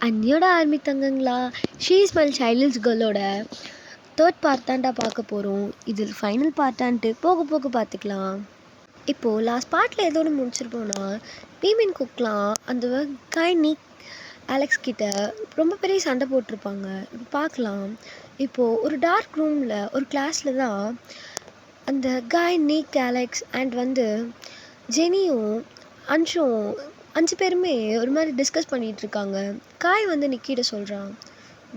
அன்னியோட army தங்கங்களா, she is my childhood கேர்ளோட third part தான்டா பார்க்க போகிறோம். இதில் ஃபைனல் பார்ட்டான்ட்டு போக போக பார்த்துக்கலாம். இப்போது லாஸ்ட் பார்ட்டில் எதோடு முடிச்சிருப்போம்னா, பீமின் குக்லாம் அந்த காய் நிக் அலெக்ஸ் கிட்ட ரொம்ப பெரிய சண்டை போட்டிருப்பாங்க. இப்போ பார்க்கலாம். இப்போது ஒரு டார்க் ரூமில் ஒரு கிளாஸில் தான் அந்த காய் நிக் அலெக்ஸ் அண்ட் ஜெனியும் அன்ஷும் 5 பேருமே ஒரு மாதிரி டிஸ்கஸ் பண்ணிகிட்ருக்காங்க. காய் நிக்கிட்ட சொல்கிறான்,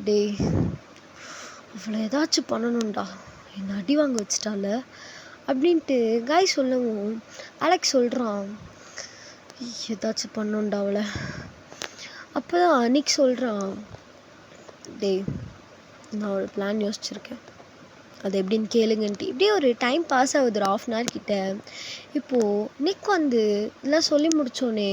டேய் அவ்வளோ ஏதாச்சும் பண்ணணும்டா, என்னை அடி வாங்க வச்சிட்டால அப்படின்ட்டு காய் சொல்லவும் அலெக்ஸ் சொல்கிறான், ஏதாச்சும் பண்ணணும்டா அவளை. அப்போ தான் நிக் சொல்கிறான், டேய் நான் ஒரு பிளான் யோசிச்சுருக்கேன், அது எப்படின்னு கேளுங்கன்ட்டு. இப்படியே ஒரு டைம் பாஸ் ஆகுது ஒரு 1/2 hour கிட்ட. இப்போது நிக் இதெல்லாம் சொல்லி முடித்தோடனே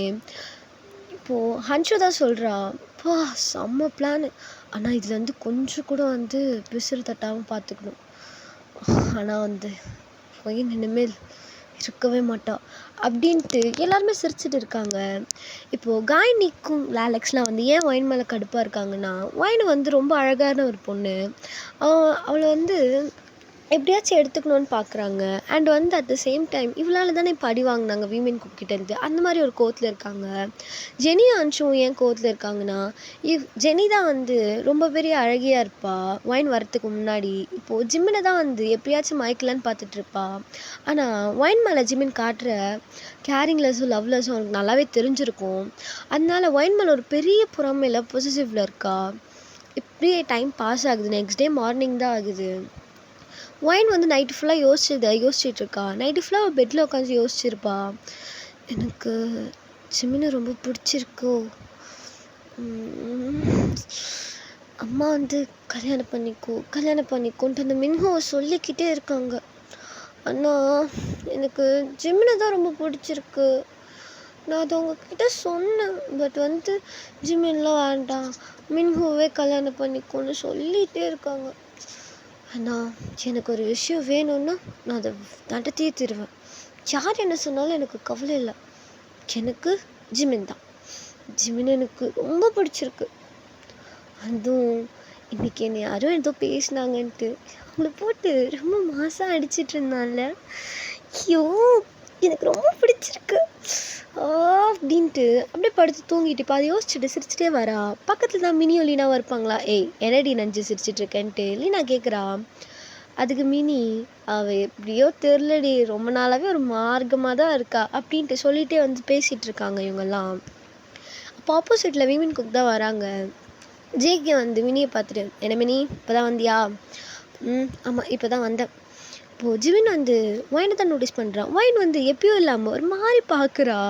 இப்போது ஹன்ஷு தான் சொல்கிறா, பா செம்ம பிளான், ஆனால் இதில் கொஞ்சம் கூட பிசுறு தட்டாமல் பார்த்துக்கணும், ஆனால் ஒயின் இனிமேல் இருக்கவே மாட்டா அப்படின்ட்டு எல்லாருமே சிரிச்சிட்டு இருக்காங்க. இப்போது காய் நிக்கும் அலெக்ஸ்லாம் ஏன் ஒயின் மேலே கடுப்பாக இருக்காங்கன்னா, ஒயின் ரொம்ப அழகான ஒரு பொண்ணு, அவளை எப்படியாச்சும் எடுத்துக்கணும்னு பார்க்குறாங்க. And at the same time இவளால் தானே இப்போ அடி வாங்கினாங்க வீமென் குக்கிட்டேருந்து, அந்த மாதிரி ஒரு கோவத்தில் இருக்காங்க. ஜெனியும் அன்ஷும் ஏன் கோவத்தில் இருக்காங்கன்னா, ஜெனி தான் ரொம்ப பெரிய அழகியாக இருப்பா ஒயின் வரத்துக்கு முன்னாடி. இப்போது ஜிம்மினை தான் எப்படியாச்சும் மயக்கலான்னு பார்த்துட்ருப்பா. ஆனால் ஒயின் மேலே ஜிம்மின் காட்டுற கேரிங்லெஸ்ஸும் லவ்லெஸ்ஸும் அவனுக்கு நல்லாவே தெரிஞ்சிருக்கும். அதனால ஒயின் மேலே ஒரு பெரிய பொறாமையில் பொசிசிவில் இருக்கா. இப்படியே டைம் பாஸ் ஆகுது. நெக்ஸ்ட் டே மார்னிங் தான் ஆகுது. ஒயின் நைட்டு ஃபுல்லாக யோசிச்சுட்ருக்கா. நைட்டு ஃபுல்லாக பெட்டில் உட்காந்து யோசிச்சிருப்பா, எனக்கு ஜிமினை ரொம்ப பிடிச்சிருக்கோ, அம்மா கல்யாணம் பண்ணிக்கோன்ட்டு அந்த மின்ஹோவை சொல்லிக்கிட்டே இருக்காங்க. ஆனால் எனக்கு ஜிமினை தான் ரொம்ப பிடிச்சிருக்கு, நான் அதை உங்ககிட்ட சொன்னேன். பட் ஜிமின்லாம் வேண்டாம், மின்ஹோவே கல்யாணம் பண்ணிக்கோன்னு சொல்லிகிட்டே இருக்காங்க. ஆனால் எனக்கு ஒரு விஷயம் வேணும்னா நான் அதை நடத்தியே தருவேன். யார் என்ன சொன்னாலும் எனக்கு கவலை இல்லை, எனக்கு ஜிமின் தான். ஜிமின் எனக்கு ரொம்ப பிடிச்சிருக்கு. அதுவும் இன்றைக்கி என்னை யாரும் ஏதோ பேசினாங்கன்ட்டு அவங்கள போட்டு ரொம்ப மாதம் அடிச்சிட்டு இருந்தான்ல, ஐயோ எனக்கு ரொம்ப பிடிச்சிருக்கு அப்படின்ட்டு அப்படியே படுத்து தூங்கிட்டு இப்போ அதை யோசிச்சுட்டு சிரிச்சிட்டே வரா. பக்கத்தில் தான் மினியும் லீனாவும் இருப்பாங்களா. ஏய் என்னடி நஞ்சு சிரிச்சிட்ருக்கேன்ட்டு லீனா கேட்குறா. அதுக்கு மினி, அவள் எப்படியோ தெரிலடி, ரொம்ப நாளாகவே ஒரு மார்க்கமாக தான் இருக்கா அப்படின்ட்டு சொல்லிகிட்டே பேசிகிட்டு இருக்காங்க இவங்கெல்லாம். அப்போ ஆப்போசிட்டில் வீமென் குக் தான் வராங்க. ஜேகே மினியை பார்த்துட்டு, என்ன மினி இப்போ தான் வந்தியா? ஆமாம் இப்போ தான் வந்தேன். இப்போது ஜிமின் ஒயினை தான் நோட்டீஸ் பண்ணுறான். ஒயின் எப்பயும் இல்லாமல் ஒரு மாதிரி பார்க்குறா.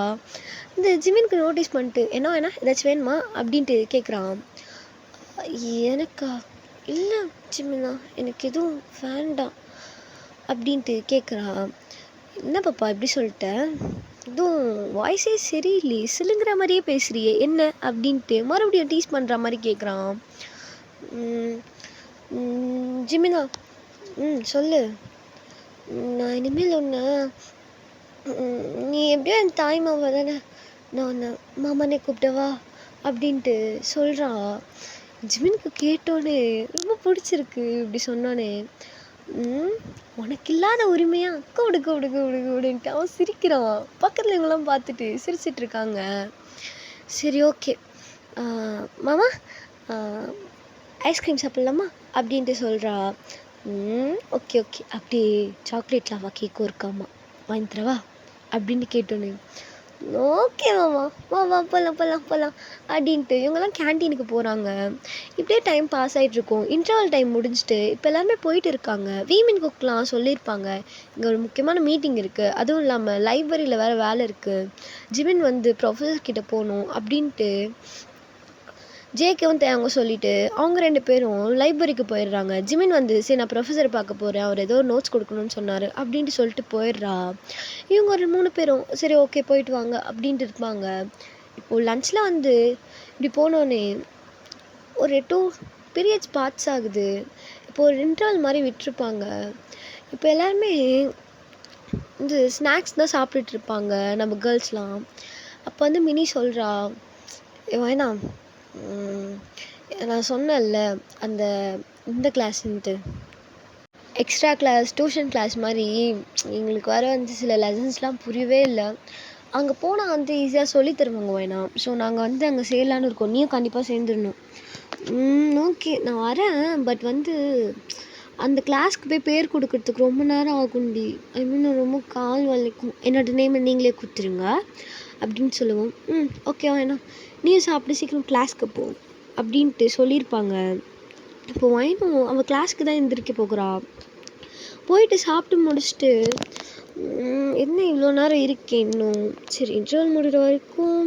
இந்த ஜிமினுக்கு நோட்டீஸ் பண்ணிட்டு, என்ன ஏதாச்சும் வேணுமா அப்படின்ட்டு கேட்குறான். எனக்கா? இல்லை ஜிமினா, எனக்கு எதுவும் வேண்டாம் அப்படின்ட்டு கேட்குறான். என்ன பாப்பா இப்படி சொல்லிட்டேன், எதுவும் வாய்ஸே சரியில்லையே, சிலுங்கிற மாதிரியே பேசுகிறியே என்ன அப்படின்ட்டு மறுபடியும் டீஸ் பண்ணுற மாதிரி கேட்குறான். ஜிமினா, சொல்லு, நான் இனிமேல் ஒன்று, நீ எப்படியோ என் தாய் மாமா தானே, நான் ஒன்று மாமானே கூப்பிட்டவா அப்படின்ட்டு சொல்கிறான். ஜிமினுக்கு கேட்டோன்னே ரொம்ப பிடிச்சிருக்கு இப்படி சொன்னோன்னே. உனக்கு இல்லாத உரிமையா கூடு கூடு கூடு கூடுன்ட்டு அவன் சிரிக்கிறான். பக்கத்தில் இவங்களாம் பார்த்துட்டு சிரிச்சிட்ருக்காங்க. சரி ஓகே மாமா, ஐஸ்கிரீம் சாப்பிட்லாமா அப்படின்ட்டு சொல்கிறா. ஓகே ஓகே, அப்படியே சாக்லேட் லாவா கேக்கும் இருக்காமா, வாங்கி தரவா அப்படின்னு கேட்டோன்னே, ஓகே மாமா வா போகலாம் அப்படின்ட்டு இவங்கெல்லாம் கேன்டீனுக்கு போகிறாங்க. இப்படியே டைம் பாஸ் ஆகிட்ருக்கோம். இன்டர்வல் டைம் முடிஞ்சுட்டு இப்போ எல்லாருமே போயிட்டு இருக்காங்க. வீமென் குக்லாம் சொல்லியிருப்பாங்க, இங்கே ஒரு முக்கியமான மீட்டிங் இருக்குது, அதுவும் இல்லாமல் லைப்ரரியில் வேறு வேலை இருக்குது, ஜிமின் ப்ரொஃபஸர் கிட்டே போகணும் அப்படின்ட்டு ஜேகேவும் அவங்க சொல்லிவிட்டு அவங்க 2 பேரும் லைப்ரரிக்கு போயிடுறாங்க. ஜிமின் சரி நான் ப்ரொஃபஸரை பார்க்க போகிறேன், அவர் ஏதோ நோட்ஸ் கொடுக்கணும்னு சொன்னார் அப்படின்ட்டு சொல்லிட்டு போயிடுறா. இவங்க ஒரு 3 பேரும் சரி ஓகே போயிட்டு வாங்க அப்படின்ட்டு இருப்பாங்க. இப்போது லஞ்சில் இப்படி போனோன்னே ஒரு 2 பீரியட்ஸ் பார்ட்ஸ் ஆகுது. இப்போது ஒரு இன்டர்வல் மாதிரி விட்டுருப்பாங்க. இப்போ எல்லாருமே ஸ்நாக்ஸ் தான் சாப்பிட்டுட்ருப்பாங்க நம்ம கேர்ள்ஸ்லாம். அப்போ மினி சொல்கிறா, வேணாம் ம், நான் சொன்னேன்ல அந்த இந்த கிளாஸ்ன்ட்டு எக்ஸ்ட்ரா கிளாஸ் டியூஷன் கிளாஸ் மாதிரி எங்களுக்கு வர வந்து சில லெசன்ஸ்லாம் புரியவே இல்லை. அங்கே போனால் வந்து ஈஸியாக சொல்லி தருவாங்க வேணாம். ஸோ நாங்கள் வந்து அங்கே சேரலான்னு இருக்கோம். நீயும் கண்டிப்பாக சேர்ந்துடணும். ஓகே நான் வரேன். பட் வந்து அந்த கிளாஸ்க்கு போய் பேர் கொடுக்கறதுக்கு ரொம்ப நேரம் ஆகும்டி. ஐ மீன் ரொம்ப கால் வலிக்கும். என்னோட நேமை நீங்களே கொடுத்துருங்க அப்படின்னு சொல்லுவோம். ஓகே வேணாம், நீயும் சாப்பிட்டு சீக்கிரம் கிளாஸ்க்கு போ அப்படின்ட்டு சொல்லியிருப்பாங்க. இப்போ வைனும் அவள் கிளாஸ்க்கு தான் எந்திரிக்க போகிறா. போயிட்டு சாப்பிட்டு முடிச்சுட்டு என்ன இவ்வளோ நேரம் இருக்கேன் இன்னும், சரி இன்டர்வல் முடிகிற வரைக்கும்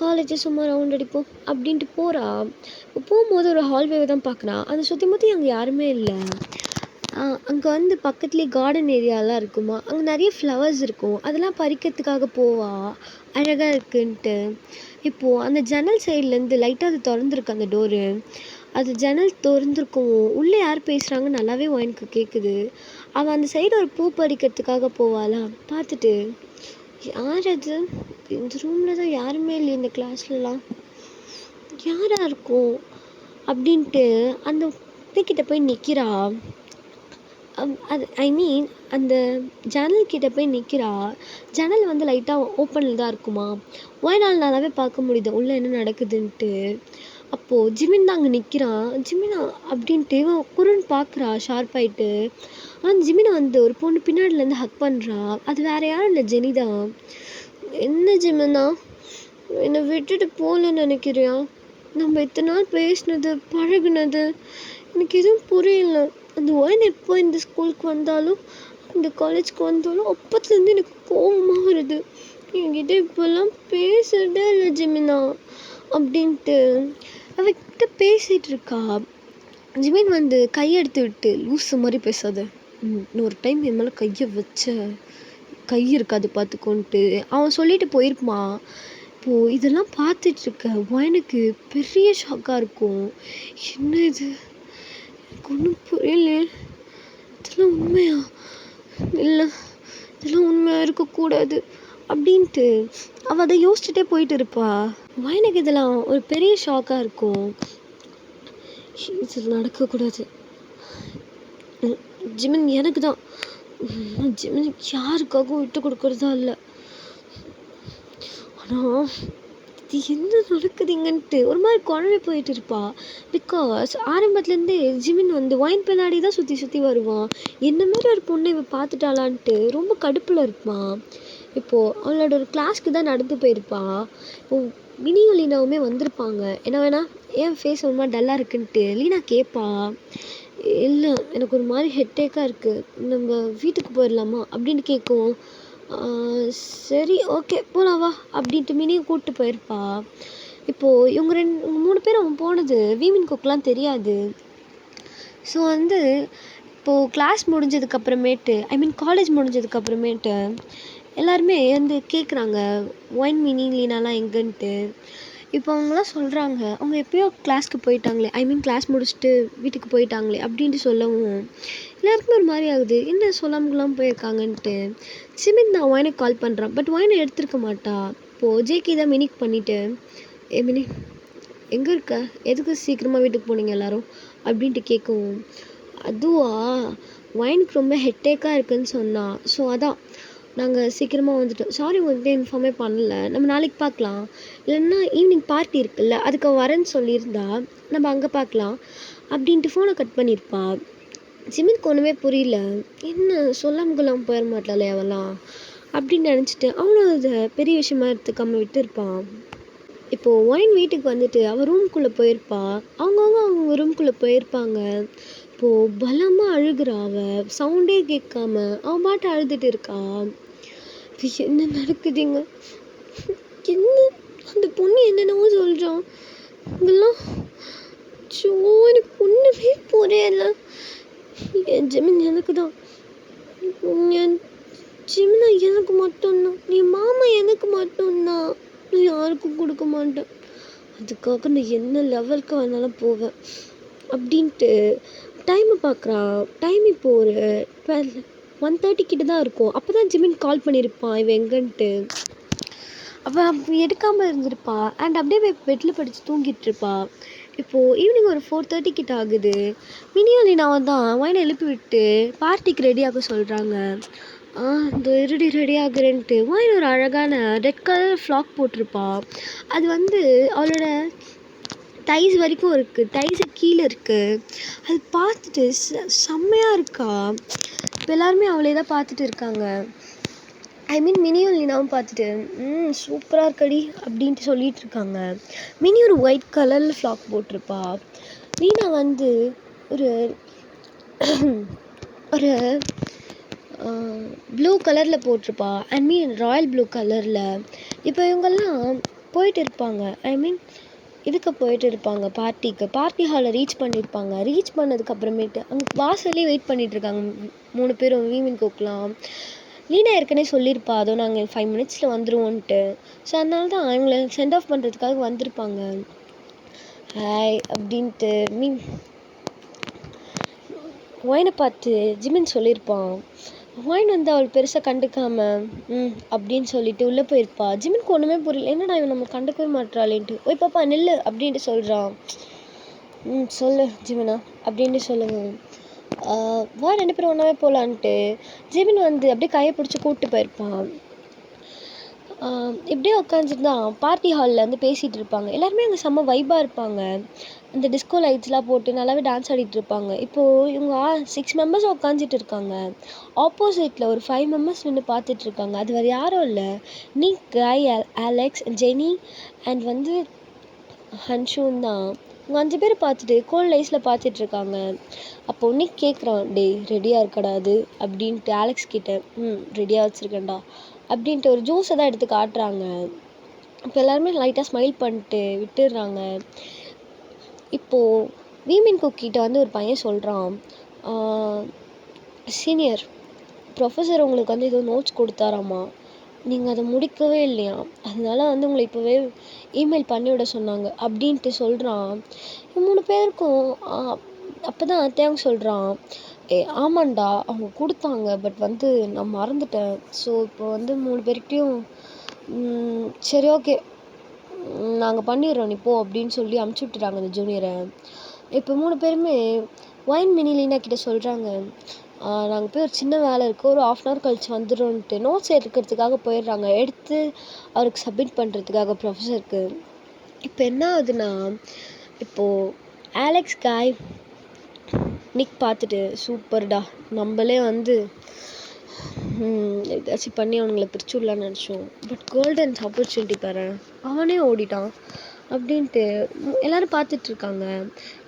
காலேஜை சும்மா ரவுண்ட் அடிப்போம் அப்படின்ட்டு போகிறா. போகும்போது ஒரு ஹால்வேவை தான் பார்க்குறா. அதை சுற்றி முற்றி அங்கே யாருமே இல்லை. அங்கே வந்து பக்கத்துலேயே கார்டன் ஏரியாலாம் இருக்குமா, அங்கே நிறைய ஃப்ளவர்ஸ் இருக்கும். அதெல்லாம் பறிக்கிறதுக்காக போவா, அழகாக இருக்குன்ட்டு. இப்போது அந்த ஜன்னல் சைட்லேருந்து லைட்டாக அது திறந்துருக்கு அந்த டோரு. அது ஜன்னல் திறந்துருக்கும். உள்ளே யார் பேசுகிறாங்கன்னு நல்லாவே எனக்கு கேட்குது. அவள் அந்த சைடு ஒரு பூ பறிக்கிறதுக்காக போவாளா, பார்த்துட்டு யார் அது, இந்த ரூமில் தான் யாருமே இல்லை, இந்த கிளாஸ்லலாம் யாராக இருக்கும் அப்படின்ட்டு அந்த கிட்ட போய் நிற்கிறா. அது ஐ மீன் அந்த ஜன்னல்கிட்ட போய் நிற்கிறா. ஜன்னல் வந்து லைட்டாக ஓப்பனில் தான் இருக்குமா. ஒய்னால் நல்லாவே பார்க்க முடியுது உள்ளே என்ன நடக்குதுன்ட்டு. அப்போது ஜிமின் தான் அங்கே நிற்கிறான். ஜிமினா அப்படின்ட்டு இவன் குருன்னு பார்க்குறா ஷார்ப்பாயிட்டு. ஆனால் ஜிமினை வந்து ஒரு பொண்ணு பின்னாடிலேருந்து ஹக் பண்ணுறா. அது வேறு யாரும் இல்லை, ஜெனி தான். என்ன ஜிமினா, என்னை விட்டுட்டு போகலன்னு நினைக்கிறியா? நம்ம இத்தனை நாள் பேசினது பழகுனது எனக்கு எதுவும் புரியல. அந்த ஒயின் எப்போ இந்த ஸ்கூலுக்கு வந்தாலும் இந்த காலேஜ்க்கு வந்தாலும் அப்பத்துலேருந்து எனக்கு கோபமாக வருது. என்கிட்ட இப்போல்லாம் பேசுறதே இல்லை ஜிமினா அப்படின்ட்டு அவகிட்ட பேசிகிட்டு இருக்கா. ஜிமின் வந்து கையெடுத்து விட்டு லூஸு மாதிரி பேசாத, இன்னொரு டைம் என் மேலே கையை வச்ச கை இருக்காது பார்த்துக்கோன்ட்டு அவன் சொல்லிட்டு போயிருப்பான். இப்போது இதெல்லாம் பார்த்துட்ருக்க ஒயனுக்கு பெரிய ஷாக்காக இருக்கும். என்ன இது, எனக்கு ஒன்றும் புரியல, இதெல்லாம் உண்மையா? இல்லை, இதெல்லாம் உண்மையாக இருக்கக்கூடாது அப்படின்ட்டு அவள் அதை யோசிச்சுட்டே போயிட்டு இருப்பா. எனக்கு இதெல்லாம் ஒரு பெரிய ஷாக்காக இருக்கும். இது நடக்கக்கூடாது ஜிமின், எனக்கு தான். ஜிமின் யாருக்காகவும் விட்டு கொடுக்குறதா இல்லை. ஆனால் இது என்ன நடக்குதுங்கன்ட்டு ஒரு மாதிரி குழம்பு போயிட்டு இருப்பா. பிகாஸ் ஆரம்பத்துலேருந்தே ஜிமின் வந்து ஒயின் பின்னாடி தான் சுற்றி சுற்றி வருவான். என்ன மாதிரி ஒரு பொண்ணை இவ பார்த்துட்டாளான்ட்டு ரொம்ப கடுப்பில் இருப்பான். இப்போது அவளோட ஒரு கிளாஸ்க்கு தான் நடந்து போயிருப்பாள். இப்போது மினியும் லீனாவுமே வந்திருப்பாங்க. என்ன வேணா ஏன் ஃபேஸ் ஒரு மாதிரி டல்லாக இருக்குன்ட்டு லீனா கேட்பா. இல்லை, எனக்கு ஒரு மாதிரி ஹெட்டேக்காக இருக்குது, நம்ம வீட்டுக்கு போயிடலாமா அப்படின்னு கேட்கும். சரி ஓகே போகலாம் வா அப்படின்ட்டு மினியும் கூப்பிட்டு போயிருப்பா. இப்போது இவங்க 3 பேரும் அவன் போனது வீமின் குக்கெலாம் தெரியாது. ஸோ வந்து இப்போது கிளாஸ் முடிஞ்சதுக்கப்புறமேட்டு ஐ மீன் காலேஜ் முடிஞ்சதுக்கப்புறமேட்டு எல்லாருமே வந்து கேட்குறாங்க ஒயின் மினி லீனாலாம் எங்கன்ட்டு. இப்போ அவங்களாம் சொல்கிறாங்க அவங்க எப்போயோ கிளாஸ்க்கு போயிட்டாங்களே, ஐ மீன் கிளாஸ் முடிச்சுட்டு வீட்டுக்கு போயிட்டாங்களே அப்படின்ட்டு சொல்லவும் எல்லாருக்குமே ஒரு மாதிரி ஆகுது, என்ன சொல்லாமலாம் போயிருக்காங்கன்ட்டு. சிமின் தான் ஒயினுக்கு கால் பண்ணுறான். பட் ஒயினை எடுத்துருக்க மாட்டா. இப்போது ஜேகே தான் மினிக்கு பண்ணிவிட்டு, மினி எங்கே இருக்க, எதுக்கு சீக்கிரமாக வீட்டுக்கு போனீங்க எல்லோரும் அப்படின்ட்டு கேட்கவும், அதுவா ஒயினுக்கு ரொம்ப ஹெட்டேக்காக இருக்குதுன்னு சொன்னான். ஸோ அதான் நாங்கள் சீக்கிரமாக வந்துட்டோம். சாரி உங்கள்கிட்ட இன்ஃபார்மே பண்ணல, நம்ம நாளைக்கு பார்க்கலாம், இல்லைன்னா ஈவினிங் பார்ட்டி இருக்குல்ல அதுக்கு வரேன்னு சொல்லியிருந்தா நம்ம அங்கே பார்க்கலாம் அப்படின்ட்டு ஃபோனை கட் பண்ணியிருப்பா. ஜிமினுக்கு ஒன்றுமே புரியல, என்ன சொல்லாமலாம் போயிட மாட்டாளே அவெல்லாம் அப்படின்னு நினச்சிட்டு அவனும் அதை பெரிய விஷயமா எடுத்துக்காம விட்டுருப்பான். இப்போது ஒயின் வீட்டுக்கு வந்துட்டு அவள் ரூம்குள்ளே போயிருப்பா. அவங்க ரூம்குள்ளே போயிருப்பாங்க. இப்போது பலமாக அழுகிறா. அவள் சவுண்டே கேட்காம அவன் பாட்டு அழுதுட்டு இருக்கா. என்ன நடக்குதுங்க, என்ன அந்த பொண்ணு என்னென்னவோ சொல்கிறான், இதெல்லாம் எனக்கு ஒன்றுமே புரியல. என் ஜிமின் எனக்கு தான், என் ஜிமினா எனக்கு மட்டும்தான், என் மாமா எனக்கு மட்டும்தான், நான் யாருக்கும் கொடுக்க மாட்டேன், அதுக்காக நான் என்ன லெவலுக்கு வேணாலும் போவேன் அப்படின்ட்டு டைமை பார்க்குறா. டைம் இப்போது ஒரு 1:30 கிட்ட தான் இருக்கும். அப்போ தான் ஜிமின் கால் பண்ணியிருப்பான் இவன் எங்கன்ட்டு. அவள் எடுக்காமல் இருந்திருப்பா அண்ட் அப்படியே போய் பெட்டில் படித்து தூங்கிட்டு இருப்பா. இப்போது ஈவினிங் ஒரு 4:30 கிட்ட ஆகுது. மினியும் லீனாவும் தான் ஒயினை எழுப்பி விட்டு பார்ட்டிக்கு ரெடியாக சொல்கிறாங்க. இந்த இருடி ரெடி ஆகுறேன்ட்டு ஒயின் ஒரு அழகான ரெட் கலர் ஃப்ளாக் போட்டிருப்பா. அது வந்து அவளோட தைஸ் வரைக்கும் இருக்குது, தைஸு கீழே இருக்குது. அது பார்த்துட்டு செம்மையாக இருக்கா. இப்போ எல்லாருமே அவளே தான் பார்த்துட்டு இருக்காங்க. மினியும் லீனாவும் பார்த்துட்டு சூப்பராக இருக்கடி அப்படின்ட்டு சொல்லிகிட்டு இருக்காங்க. மினி ஒரு ஒயிட் கலரில் ஃப்ளாக் போட்டிருப்பா. லீனா வந்து ஒரு ஒரு ப்ளூ கலரில் போட்டிருப்பா. ராயல் ப்ளூ கலரில். இப்போ இவங்கெல்லாம் போயிட்டு இருப்பாங்க. இதுக்கு போயிட்டு இருப்பாங்க பார்ட்டி ஹாலில் ரீச் பண்ணியிருப்பாங்க. ரீச் பண்ணதுக்கப்புறமேட்டு அங்கே வாசல்லே வெயிட் பண்ணிகிட்ருக்காங்க 3 பேரும் வீமின்கோக்கெலாம். லீனா ஏற்கனவே சொல்லியிருப்பா, அதோ நாங்கள் 5 மினிட்ஸில் வந்துடுவோன்ட்டு. ஸோ அதனால தான் அவங்கள சென்ட் ஆஃப் பண்ணுறதுக்காக வந்திருப்பாங்க. ஹாய் அப்படின்ட்டு ஒயினை பார்த்து ஜிமின் சொல்லியிருப்பான். ஒயின் வந்து அவள் பெருசாக கண்டுக்காம அப்படின்னு சொல்லிட்டு உள்ளே போயிருப்பா. ஜிமினுக்கு ஒன்றுமே புரியல, என்னடா இவன் நம்ம கண்டுக்கவே மாட்டாளேன்ட்டு. ஓய் பாப்பா நில்லு அப்படின்ட்டு சொல்கிறான். சொல்லு ஜிமினா அப்படின்ட்டு சொல்லுவோம். வா 2 பேரும் ஒன்றாவே போகலான்ட்டு ஜிமின் வந்து அப்படியே கையை பிடிச்சி கூப்பிட்டு போயிருப்பான். இப்படியே உட்காந்துருந்தான் பார்ட்டி ஹாலில் வந்து பேசிகிட்டு இருப்பாங்க. எல்லாருமே அங்கே செம்ம வைப்பாக இருப்பாங்க. அந்த டிஸ்கோ லைட்ஸ்லாம் போட்டு நல்லாவே டான்ஸ் ஆடிட்டு இருப்பாங்க. இப்போது இவங்க 6 மெம்பர்ஸ் உட்காந்துட்டு இருக்காங்க. ஆப்போசிட்டில் ஒரு 5 மெம்பர்ஸ் நின்று பார்த்துட்டு இருக்காங்க. அது வேறு யாரும் இல்லை, நிக், காய், அலெக்ஸ், ஜெனி அண்ட் வந்து ஹன்ஷூன் தான். இவங்க 5 பேர் பார்த்துட்டு கோல்ட் ஐஸில் பார்த்துட்ருக்காங்க. அப்போது நிக் கேட்குறான், டேய் ரெடியாக இருக்கடாது அப்படின்ட்டு அலெக்ஸ் கிட்ட. ரெடியாக வச்சுருக்கேன்டா அப்படின்ட்டு ஒரு ஜூஸை தான் எடுத்து காட்டுறாங்க. இப்போ எல்லாருமே லைட்டாக ஸ்மைல் பண்ணிட்டு விட்டுடுறாங்க. இப்போது வீமின்கோக்கிட்ட வந்து ஒரு பையன் சொல்கிறான், சீனியர் ப்ரொஃபஸர் உங்களுக்கு வந்து ஏதோ நோட்ஸ் கொடுத்தாராம்மா, நீங்கள் அதை முடிக்கவே இல்லையா, அதனால வந்து உங்களை இப்போவே இமெயில் பண்ணிவிட சொன்னாங்க அப்படின்ட்டு சொல்கிறான். 3 பேருக்கும் அப்போ தான் தேங்க சொல்கிறான், ஆமாண்டா அவங்க கொடுத்தாங்க, பட் வந்து நான் மறந்துட்டேன். ஸோ இப்போ வந்து 3 பேர்கிட்டையும் சரி ஓகே நாங்கள் பண்ணிடுறோம் நீ போ அப்படின்னு சொல்லி அமுச்சு விட்டுறாங்க அந்த ஜூனியரை. இப்போ 3 பேருமே ஒயின் மினி லீனா கிட்ட சொல்கிறாங்க, நாங்கள் போய் ஒரு சின்ன வேலை இருக்குது, ஒரு 1/2 hour கழிச்சு வந்துடும்ன்ட்டு நோட்ஸ் எடுக்கிறதுக்காக போயிடுறாங்க, எடுத்து அவருக்கு சப்மிட் பண்ணுறதுக்காக ப்ரொஃபஸருக்கு. இப்போ என்ன ஆகுதுன்னா, இப்போது அலெக்ஸ், காய், நிக் பார்த்துட்டு சூப்பர்டா நம்மளே வந்து ஏதாச்சும் பண்ணி அவனுங்களை பிரிச்சு விடலான்னு நினச்சோம், பட் கோல்டன் ஆப்பர்ச்சுனிட்டி பாரு அவனே ஓடிட்டான் அப்படின்ட்டு எல்லோரும் பார்த்துட்ருக்காங்க.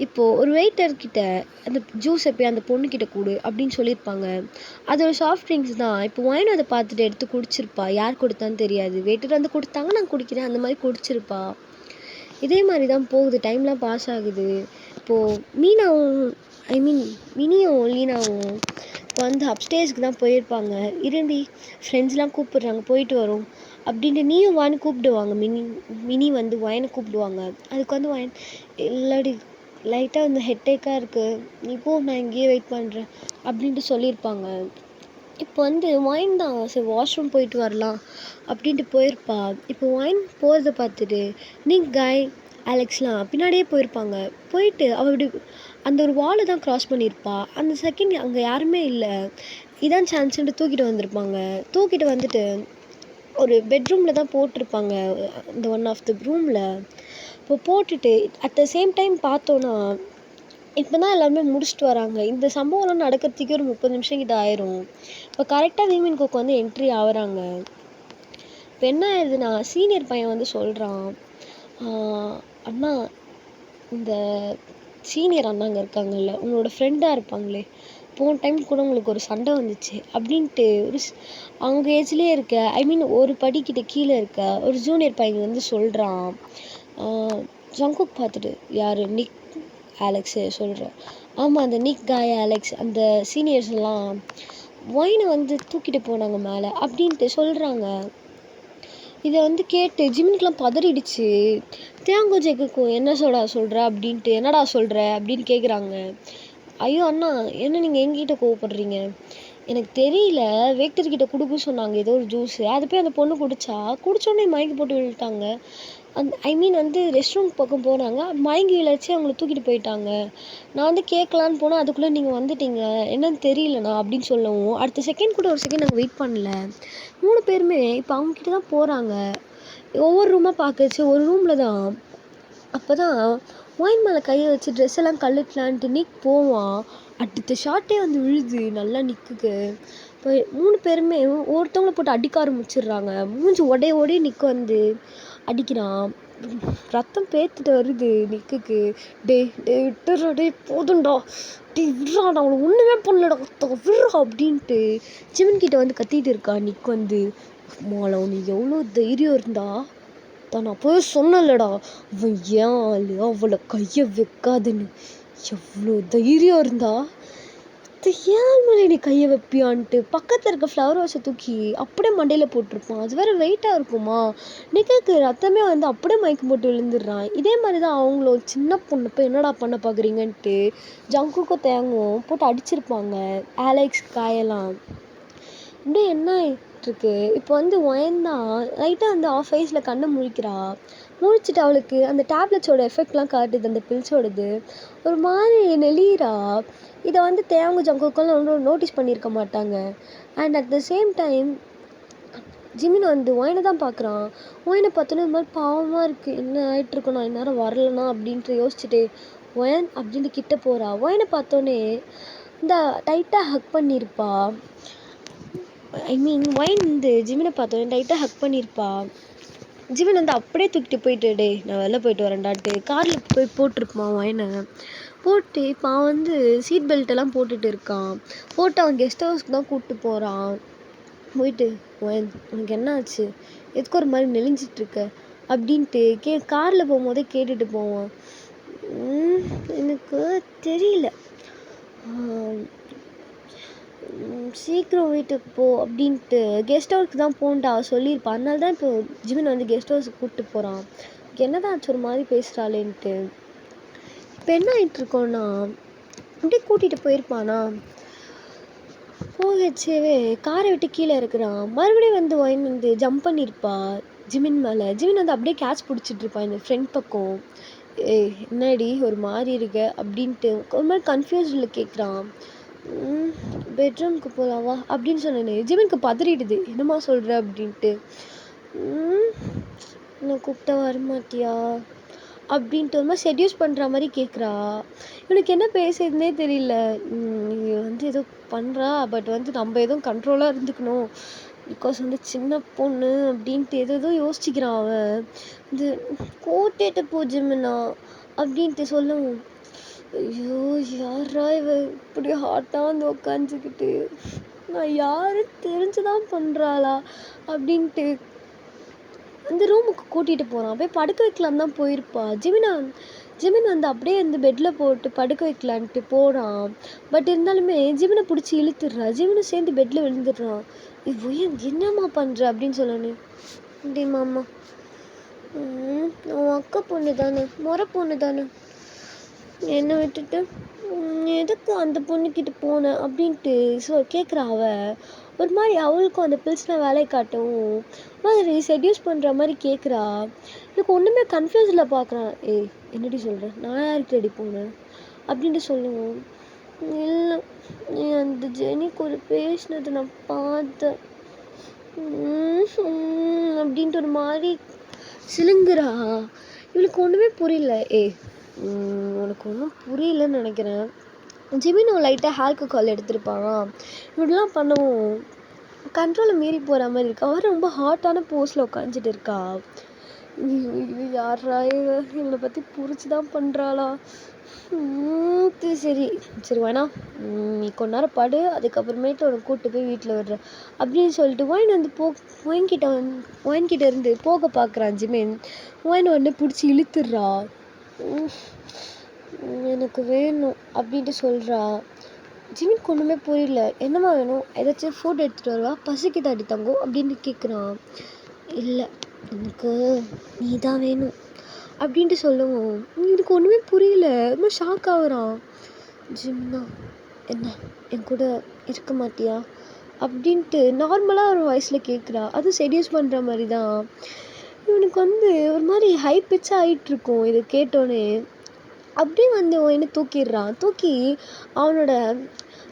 இப்போது ஒரு வெயிட்டர்கிட்ட அந்த ஜூஸை போய் அந்த பொண்ணுக்கிட்ட கொடு அப்படின்னு சொல்லியிருப்பாங்க. அது ஒரு சாஃப்ட் ட்ரிங்க்ஸ் தான். இப்போ ஒயின் அதை பார்த்துட்டு எடுத்து குடிச்சிருப்பா, யார் கொடுத்தான்னு தெரியாது, வெயிட்டர் வந்து கொடுத்தாங்க நான் குடிக்கிறேன் அந்த மாதிரி குடிச்சிருப்பா. இதே மாதிரி தான் போகுது, டைம்லாம் பாஸ் ஆகுது. இப்போது மினியும் லீனாவும் வந்து அப்ஸ்டேர்ஸ்க்கு தான் போயிருப்பாங்க. இருண்டி ஃப்ரெண்ட்ஸ்லாம் கூப்பிட்றாங்க போயிட்டு வரோம் அப்படின்ட்டு நீயும் வான்னு கூப்பிடுவாங்க. மினி வந்து ஒயனை கூப்பிடுவாங்க. அதுக்கு வந்து ஒயன் இல்லாடி லைட்டாக வந்து ஹெட்டேக்காக இருக்குது, நீ போ நான் இங்கேயே வெயிட் பண்ணுறேன் அப்படின்ட்டு சொல்லியிருப்பாங்க. இப்போ வந்து ஒயின் தான் சரி வாஷ்ரூம் போயிட்டு வரலாம் அப்படின்ட்டு போயிருப்பா. இப்போ ஒயின் போகிறத பார்த்துட்டு நிக், காய், அலெக்ஸ்லாம் பின்னாடியே போயிருப்பாங்க. போயிட்டு அவள் இப்படி அந்த ஒரு வாலை தான் க்ராஸ் பண்ணியிருப்பா. அந்த செகண்ட் அங்கே யாருமே இல்லை, இதான் சான்ஸுன்ட்டு தூக்கிட்டு வந்திருப்பாங்க. தூக்கிட்டு வந்துட்டு ஒரு பெட்ரூமில் தான் போட்டிருப்பாங்க, இந்த ஒன் ஆஃப் த ரூமில். இப்போ போட்டுட்டு அட் த சேம் டைம் பார்த்தோன்னா இப்போ தான் எல்லாருமே முடிச்சுட்டு வராங்க. இந்த சம்பவம்லாம் நடக்கிறதுக்கே ஒரு 30 நிமிஷம் கிட்ட ஆயிரும். இப்போ கரெக்டாக வீமின்கோக்கு வந்து என்ட்ரி ஆகுறாங்க. இப்போ என்ன ஆயிடுதுன்னா சீனியர் பையன் வந்து சொல்கிறான், அண்ணா இந்த சீனியர் அண்ணாங்க இருக்காங்கல்ல உங்களோட ஃப்ரெண்டாக இருப்பாங்களே, போன டைம் கூட உங்களுக்கு ஒரு சண்டை வந்துச்சு அப்படின்ட்டு ஒரு அவங்க ஏஜ்லேயே இருக்க ஒரு படிக்கிட்ட கீழே இருக்க ஒரு ஜூனியர் பையன் வந்து சொல்கிறான். ஜங்குக் பார்த்துட்டு யார் நிக், அலெக்ஸு சொல்கிறேன். ஆமாம் அந்த நிக், காய், அலெக்ஸ் அந்த சீனியர்ஸ் எல்லாம் ஒயினை வந்து தூக்கிட்டு போனாங்க மேலே அப்படின்ட்டு சொல்கிறாங்க. இதை வந்து கேட்டு ஜிமினுக்கெலாம் பதறிடுச்சு. தேங்கோ ஜெக்குக்கும் என்ன சொல்கிற அப்படின்ட்டு, என்னடா சொல்கிற அப்படின்னு கேட்குறாங்க. ஐயோ அண்ணா என்ன நீங்கள் எங்கிட்ட கோவப்படுறீங்க, எனக்கு தெரியல, வெயிட்டர் கிட்ட குடுக்க சொன்னாங்க ஏதோ ஒரு ஜூஸு. அது போய் அந்த பொண்ணு குடிச்சோடனே மயங்கி போட்டு விழுந்துட்டாங்க. ஐ மீன் வந்து ரெஸ்ட் ரூம் பக்கம் போனாங்க. மயங்கி விழச்சு அவங்கள தூக்கிட்டு போயிட்டாங்க. நான் வந்து கேட்கலான்னு போனால் அதுக்குள்ளே நீங்கள் வந்துட்டீங்க, என்னன்னு தெரியலண்ணா அப்படின்னு சொல்லவும், அடுத்த செகண்ட் கூட ஒரு செகண்ட் நாங்கள் வெயிட் பண்ணல. 3 பேருமே இப்போ அவங்கக்கிட்ட தான் போகிறாங்க. ஒவ்வொரு ரூமாக பார்க்கச்சு ஒரு ரூமில் தான். அப்போ தான் ஒயின் மேலே கையை வச்சு ட்ரெஸ் எல்லாம் கழுட்டலான்ட்டு நிக் போவான். அடுத்த ஷார்ட்டே வந்து விழுது நல்லா நிக்குக்கு. இப்போ 3 பேருமே ஒருத்தவங்கள போட்டு அடிக்க ஆரம்பிச்சிடுறாங்க. மூஞ்சி உடைய நிக் வந்து அடிக்கிறான். ரத்தம் பேத்துட்டு வருது நிக்குக்கு. விட்டுறா போதும்டா, விட்றா, நான் அவனை ஒன்றுமே பண்ணலடா, விட்றா அப்படின்ட்டு ஜிமின் கிட்ட வந்து கத்திட்டு இருக்கா நிக் வந்து. மாலை உனக்கு எவ்வளோ தைரியம் இருந்தா தான் நான் போய் சொன்னலடா, அவன் ஏன் ஆளு, அவளை கையை வைக்காதுன்னு. எவ்வளோ தைரியம் இருந்தா ஏன் மேலே நீ கையை வைப்பியான்ட்டு பக்கத்தில் இருக்க ஃப்ளவர் வாஷை தூக்கி அப்படியே மண்டையில் போட்டிருப்பான். அது வேறு வெயிட்டாக இருக்குமா. நிக்கலுக்கு ரத்தமே வந்து அப்படியே மயக்கம் போட்டு விழுந்துடுறான். இதே மாதிரி தான் அவங்கள சின்ன பொண்ணு போய் என்னடா பண்ண பார்க்குறீங்கன்ட்டு ஜங்குக்கும் தேங்கும் போட்டு அடிச்சிருப்பாங்க. ஆலெக்ஸ் காயெல்லாம் இப்படியே என்ன ஆகிட்டுருக்கு. இப்போ வந்து ஒயந்தான் லைட்டாக வந்து ஆஃப் ஐஸில் கண்ணை முழிச்சிட்டு அவளுக்கு அந்த டேப்லெட்ஸோட எஃபெக்ட்லாம் காட்டுது, அந்த பில்ஸோடது. ஒரு மாதிரி நெளிரா. இதை வந்து தேவங்க ஜங்குக்கெல்லாம் நோட்டீஸ் பண்ணியிருக்க மாட்டாங்க. And at the same time Jimin வந்து ஒயனை தான் பார்க்குறான். ஒயனை பார்த்தோன்னே இந்த மாதிரி பாவமாக இருக்குது, என்ன ஆகிட்டுருக்கோம், நான் இந்நேரம் வரலனா அப்படின்ட்டு யோசிச்சுட்டு ஒயன் அப்படின்ட்டு கிட்ட போகிறா. ஒயனை பார்த்தோன்னே இந்த டைட்டாக ஹக் பண்ணியிருப்பா. ஐ மீன் ஒயின் வந்து ஜிமினை பார்த்தோன்னே டைட்டாக ஹக் பண்ணியிருப்பா. ஜிமின் வந்து அப்படியே தூக்கிட்டு போயிட்டு நான் வெளில போயிட்டு வரேன்டான்ட்டு காரில் போய் போட்டிருப்பான் ஒயனை. போட்டு இப்போ அவன் வந்து சீட் பெல்ட்டெல்லாம் போட்டுட்டு இருக்கான். போட்டு அவன் கெஸ்ட் ஹவுஸ்க்கு தான் கூப்பிட்டு போகிறான். போயிட்டு ஒயன் உனக்கு என்ன ஆச்சு, எதுக்கு ஒரு மாதிரி நெளிஞ்சிட்ருக்க அப்படின்ட்டு காரில் போகும்போதே கேட்டுட்டு போவான். எனக்கு தெரியல, சீக்கிரம் வீட்டுக்கு போ அப்படின்ட்டு கெஸ்ட் ஹவுஸ்க்கு தான் போன்ட்டு அவள் சொல்லியிருப்பான். அதனால தான் இப்போ ஜிமின் வந்து கெஸ்ட் ஹவுஸுக்கு கூப்பிட்டு போகிறான். என்னதான் ஆச்சு ஒரு மாதிரி பேசுகிறாளேன்ட்டு. இப்போ என்ன ஆகிட்டுருக்கோன்னா அப்படியே கூட்டிகிட்டு போயிருப்பானா. போகச்சேவே காரை விட்டு கீழே இருக்கிறான். மறுபடியும் வந்து ஒயின் வந்து ஜம்ப் பண்ணியிருப்பா ஜிமின் மேலே. ஜிமின் வந்து அப்படியே கேட்ச் பிடிச்சிட்ருப்பான் இந்த ஃப்ரெண்ட் பக்கம். என்னடி ஒரு மாதிரி இருக்க அப்படின்ட்டு ஒரு மாதிரி கன்ஃபியூஸ்டில் கேட்குறான். பெட்ரூம்க்கு போகலாவா அப்படின்னு சொன்னேன். ஜிமினுக்கு பதறிடுது, என்னம்மா சொல்கிற அப்படின்ட்டு. நான் கூப்பிட்டா வரமாட்டியா அப்படின்ட்டு ஒரு மாதிரி செட்யூஸ் பண்ணுற மாதிரி கேட்குறா. இவனுக்கு என்ன பேசுறதுனே தெரியல. வந்து ஏதோ பண்ணுறா, பட் வந்து நம்ம எதுவும் கண்ட்ரோலாக இருந்துக்கணும், பிகாஸ் வந்து சின்ன பொண்ணு அப்படின்ட்டு எதோ யோசிச்சுக்கிறான் அவன். இது கூட்டிட்டு போ ஜிமினா அப்படின்ட்டு சொல்லவும், ஐயோ யாரா இவ இப்படி ஹாட்டாக வந்து உட்காந்துக்கிட்டு, நான் யாரும் தெரிஞ்சுதான் பண்ணுறாளா அப்படின்ட்டு அந்த ரூமுக்கு கூட்டிகிட்டு போகிறான். போய் படுக்க வைக்கலான்னு தான் போயிருப்பா. ஜிமின் வந்து அப்படியே வந்து பெட்டில் போட்டு படுக்க வைக்கலான்ட்டு போகிறான். பட் இருந்தாலுமே ஜிமினை பிடிச்சி இழுத்துடுறா. ஜிமினை சேர்ந்து பெட்டில் விழுந்துடுறான். இவ்வளோ என்னம்மா பண்ணுற அப்படின்னு சொல்லணும். இப்படி மாமா உன் அக்கா பொண்ணு தானே, முறை பொண்ணு தானே, என்னை விட்டுட்டு எதுக்கு அந்த பொண்ணுக்கிட்ட போனேன் அப்படின்ட்டு கேட்குறா. ஒரு மாதிரி அவளுக்கும் அந்த பில்ஸ்லாம் வேலையை காட்டவும் மாதிரி செட்யூஸ் பண்ணுற மாதிரி கேட்குறா. எனக்கு ஒன்றுமே கன்ஃபியூஸில் பார்க்குறான். என்னடி சொல்கிறேன், நான் யாருக்கு ரெடி போனேன் அப்படின்ட்டு சொல்லுவோம். இல்லை, நீ அந்த ஜெனி கூட பேசினது நான் பார்த்தேன் அப்படின்ட்டு ஒரு மாதிரி சிலுங்குறா. இவளுக்கு ஒன்றுமே புரியல. உனக்கு ஒன்றும் புரியலன்னு நினைக்கிறேன். ஜிமின் லைட்டாக ஆல்கஹால் எடுத்திருப்பானா. இப்படிலாம் பண்ணவும் கண்ட்ரோலை மீறி போகிற மாதிரி இருக்கா. அவன் ரொம்ப ஹாட்டான போஸில் உட்காந்துட்டு இருக்கா. யாரா இவனை பற்றி புரிச்சு தான் பண்ணுறாளா. சரி சரி வேணா, நீ கொஞ்ச நேரம் படு, அதுக்கப்புறமேட்டு உனக்கு கூப்பிட்டு போய் வீட்டில் விடுற அப்படின்னு சொல்லிட்டு ஒயின் வந்து ஒயின்கிட்ட இருந்து போக பார்க்குறான் ஜிமின். ஒயின் உடனே பிடிச்சி இழுத்துடுறா. எனக்கு வேணும் அப்படின்ட்டு சொல்கிறா. ஜிமினுக்கு ஒன்றுமே புரியல. என்னம்மா வேணும், ஏதாச்சும் ஃபுட் எடுத்துகிட்டு வருவா, பசிக்கு தாடி தங்கும் அப்படின்னு கேட்குறான். இல்லை, எனக்கு நீ தான் வேணும் அப்படின்ட்டு சொல்லுவோம். எனக்கு ஒன்றுமே புரியல, ரொம்ப ஷாக் ஆகுறான். ஜிம்னா என்ன என் கூட இருக்க மாட்டியா அப்படின்ட்டு நார்மலாக ஒரு வாய்ஸில் கேட்குறா. அதுவும் செடியூஸ் பண்ணுற மாதிரி தான். இவனுக்கு ஒரு மாதிரி ஹை பிச்சாக ஆகிட்டுருக்கும் இதை கேட்டோன்னே. அப்படியே என்ன தூக்கிடுறான். தூக்கி அவனோட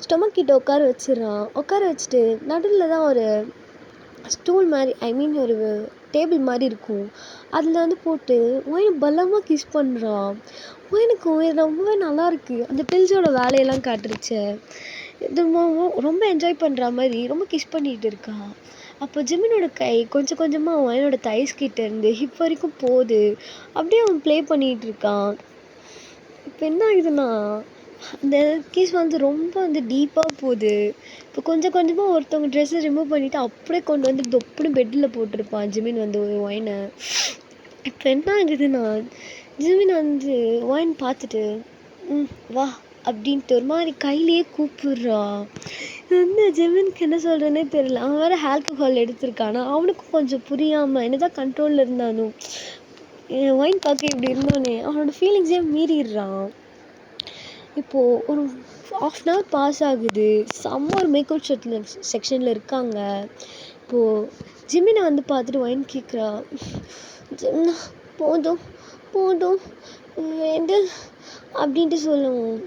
ஸ்டொமக் கிட்ட உட்கார வச்சிடுறான். உட்கார வச்சுட்டு நடுவில் தான் ஒரு ஸ்டூல் மாதிரி, ஐ மீன் ஒரு டேபிள் மாதிரி இருக்கும். அதில் போட்டு ஒயின் பலமாக கிஸ் பண்ணுறான். ஒயினுக்கு ரொம்பவே நல்லாயிருக்கு. அந்த பில்ஸோட வேலையெல்லாம் காட்டுருச்சு. இது ரொம்ப என்ஜாய் பண்ணுற மாதிரி ரொம்ப கிஸ் பண்ணிகிட்டு இருக்கா. அப்போ ஜிமினோட கை கொஞ்சம் கொஞ்சமாக ஒயினோட தைஸ்கிட்ட இருந்து ஹிப் வரைக்கும் போகுது. அப்படியே அவன் ப்ளே பண்ணிகிட்டு இருக்கான். இப்போ என்ன ஆகுதுன்னா அந்த கிஸ் ரொம்ப டீப்பாக போகுது. இப்போ கொஞ்சம் கொஞ்சமாக ஒருத்தவங்க ட்ரெஸ்ஸை ரிமூவ் பண்ணிவிட்டு அப்படியே கொண்டு தொப்புன்னு பெட்டில் போட்டிருப்பான் ஜிமின் ஒரு ஒயினை. இப்போ என்ன ஆகுதுன்னா ஜிமின் ஒயின் பார்த்துட்டு வா அப்படின்ட்டு ஒரு மாதிரி கையிலேயே கூப்பிடுறா. இது ஜிமினுக்கு என்ன சொல்கிறேன்னே தெரியல. அவன் வேறு ஆல்கஹால் எடுத்திருக்கானா. அவனுக்கும் கொஞ்சம் புரியாமல் என்னதான் கண்ட்ரோலில் இருந்தானும் ஒயின் பார்க்க இப்படி இருந்தானே அவனோட ஃபீலிங்ஸே மீறிடுறான். இப்போது ஒரு 1/2 பாஸ் ஆகுது. ஒரு மேக்கப் செக்ஷனில் இருக்காங்க. இப்போது ஜிமினை பார்த்துட்டு ஒயின் கேட்குறா. ஜிம்னா போதும் போதும் வேண்டு அப்படின்ட்டு சொல்லுவோம்.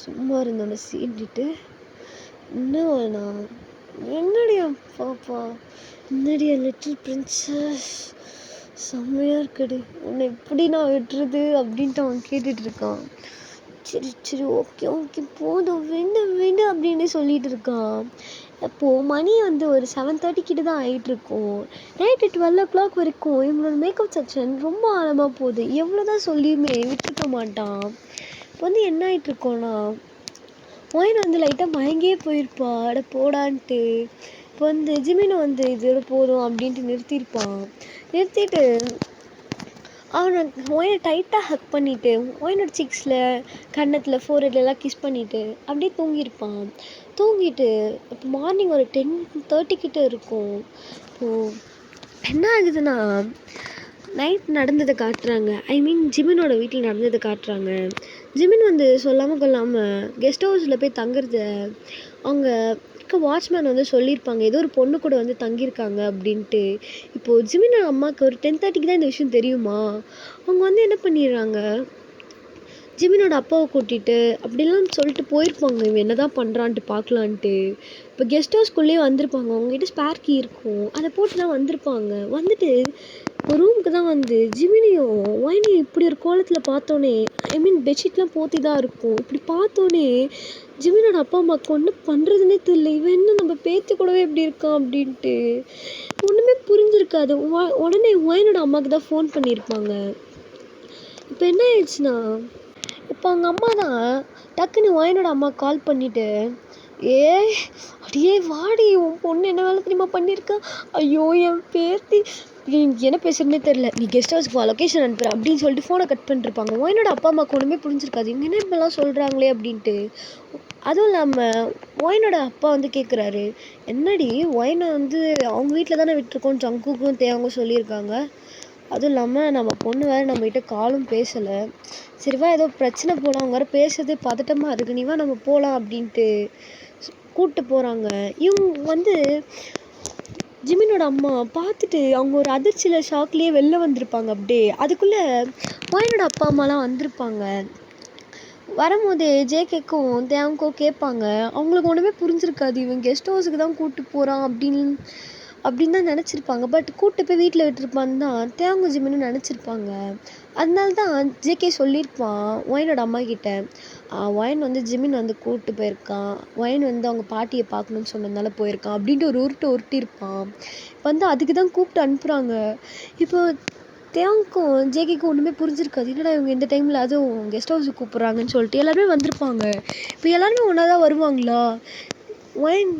சும்மா இருந்தோட சீண்டிட்டு என்ன வேணா என்னடியா பாப்பா, என்னடியா லிட்டில் பிரின்சஸ், செம்மையாக இருக்குடி, உன்னை எப்படி நான் விட்டுறது அப்படின்ட்டு அவன் கேட்டுட்ருக்கான். சரி சரி ஓகே ஓகே போதும் வேண்டு அப்படின்னு சொல்லிட்டு இருக்கான். அப்போது மணி ஒரு 7:30 கிட்ட தான் ஆகிட்டுருக்கும். நைட்டு 12 o'clock வரைக்கும் இவங்களோட மேக்கப் செக்ஷன் ரொம்ப ஆழமாக போகுது. எவ்வளோ தான் சொல்லியுமே விட்டுருக்க மாட்டான். இப்போ என்ன ஆகிட்டுருக்கோன்னா ஒயின் லைட்டாக மயங்கியே போயிருப்பா. அட போடான்ட்டு இப்போ ஜிமினை இதோட போதும் அப்படின்ட்டு நிறுத்தியிருப்பான். நிறுத்திட்டு அவனை ஒயினை டைட்டாக ஹக் பண்ணிவிட்டு ஒயினோட சிக்ஸில் கன்னத்தில் ஃபோர்ஹெட்லாம் கிஸ் பண்ணிவிட்டு அப்படியே தூங்கியிருப்பான். தூங்கிட்டு இப்போ மார்னிங் ஒரு 10:30 கிட்ட இருக்கும். இப்போது என்ன ஆகுதுன்னா நைட் நடந்ததை காட்டுறாங்க. ஐ மீன் ஜிமினோட வீட்டில் நடந்ததை காட்டுறாங்க. ஜிமின் சொல்லாமல் கொள்ளாமல் கெஸ்ட் ஹவுஸில் போய் தங்குறத அவங்க வாட்ச்மேன் சொல்லியிருப்பாங்க. ஏதோ ஒரு பொண்ணு கூட தங்கியிருக்காங்க அப்படின்ட்டு. இப்போது ஜிமினோட அம்மாவுக்கு ஒரு 10:30க்கு தான் இந்த விஷயம் தெரியுமா. அவங்க என்ன பண்ணிடுறாங்க, ஜிமினோட அப்பாவை கூட்டிகிட்டு அப்படிலாம் சொல்லிட்டு போயிருப்பாங்க. இவன் என்ன தான் பண்ணுறான்ட்டு பார்க்கலான்ட்டு. இப்போ கெஸ்ட் ஹவுஸ்க்குள்ளேயே வந்திருப்பாங்க. அவங்ககிட்ட ஸ்பேர் கீ இருக்கும். அதை போட்டுலாம் வந்திருப்பாங்க. வந்துட்டு ஒரு ரூமுக்கு தான் ஜிமினியும் ஒயினியும் இப்படி ஒரு கோலத்தில் பார்த்தோன்னே, ஐ மீன் பெட்ஷீட்லாம் போத்தி தான் இருக்கும். இப்படி பார்த்தோன்னே ஜிமினோட அப்பா அம்மாவுக்கு ஒன்றும் பண்ணுறதுனே தெரியல. இவன் என்ன நம்ம பேத்தி கூடவே இப்படி இருக்கான் அப்படின்ட்டு ஒன்றுமே புரிஞ்சிருக்காது. உடனே ஒயினோட அம்மாவுக்கு தான் ஃபோன் பண்ணியிருப்பாங்க. இப்போ என்ன ஆயிடுச்சுன்னா இப்போ அவங்க அம்மா தான் டக்குன்னு ஒயினோட அம்மா கால் பண்ணிவிட்டு, அடியே வாடி, உன் பொண்ணு என்ன வேலை தெரியுமா பண்ணியிருக்கா, ஐயோ என் பேத்தி, எனக்கு என்ன பேசுறதுனே தெரில, நீ கெஸ்ட் ஹவுஸ்க்கு லொக்கேஷன் அனுப்புகிறேன் அப்படின்னு சொல்லிட்டு ஃபோனை கட் பண்ணிருப்பாங்க. ஒயினோட அப்பா அம்மாவுக்கு ஒன்றுமே புரிஞ்சிருக்காது. இவங்க என்ன இப்படிலாம் சொல்கிறாங்களே அப்படின்ட்டு. அதுவும் இல்லாமல் ஒயினோட அப்பா கேட்குறாரு, என்னடி ஒயினை அவங்க வீட்டில் தானே விட்டுருக்கோம், ஜங்குக்கும் தேவங்க சொல்லியிருக்காங்க. அதுவும் இல்லாமல் நம்ம பொண்ணு வேறு நம்மகிட்ட காலும் பேசலை. சரிவா ஏதோ பிரச்சனை போகலாம், அவங்க வேறு பேசுறது பதட்டமாக இருக்குது, நீவா நம்ம போகலாம் அப்படின்ட்டு கூப்பிட்டு போகிறாங்க. இவங்க ஜிமினோட அம்மா பார்த்துட்டு அவங்க ஒரு அதிர்ச்சியில் ஷாக்லேயே வெளில வந்திருப்பாங்க. அப்படியே அதுக்குள்ளே ஒயினோட அப்பா அம்மாலாம் வந்திருப்பாங்க. வரும்போது ஜேகேக்கும் தேவங்கோ கேட்பாங்க. அவங்களுக்கு ஒன்றுமே புரிஞ்சிருக்காது. இவன் கெஸ்ட் ஹவுஸுக்கு தான் கூப்பிட்டு போகிறான் அப்படின்னு தான் நினச்சிருப்பாங்க. பட் கூப்பிட்டு போய் வீட்டில் விட்டுருப்பான்னு தான் தேவங்க ஜிமின்னு நினச்சிருப்பாங்க. அதனால தான் ஜேகே சொல்லியிருப்பான் ஒயினோட அம்மா கிட்ட, ஒயின் ஜிமின் கூப்பிட்டு போயிருக்கான், ஒயின் அவங்க பாட்டியை பார்க்கணுன்னு சொன்னதுனால போயிருக்கான் அப்படின்ட்டு ஒரு உருட்டியிருப்பான். அதுக்கு தான் கூப்பிட்டு அனுப்புகிறாங்க. இப்போ தேவங்க்கும் ஜேகேக்கும் ஒன்றுமே புரிஞ்சிருக்காது. என்னடா இவங்க இந்த டைமில் அதுவும் கெஸ்ட் ஹவுஸுக்கு கூப்பிட்றாங்கன்னு சொல்லிட்டு எல்லாருமே வந்திருப்பாங்க. இப்போ எல்லாருமே ஒன்றா தான் வருவாங்களா. ஒயின்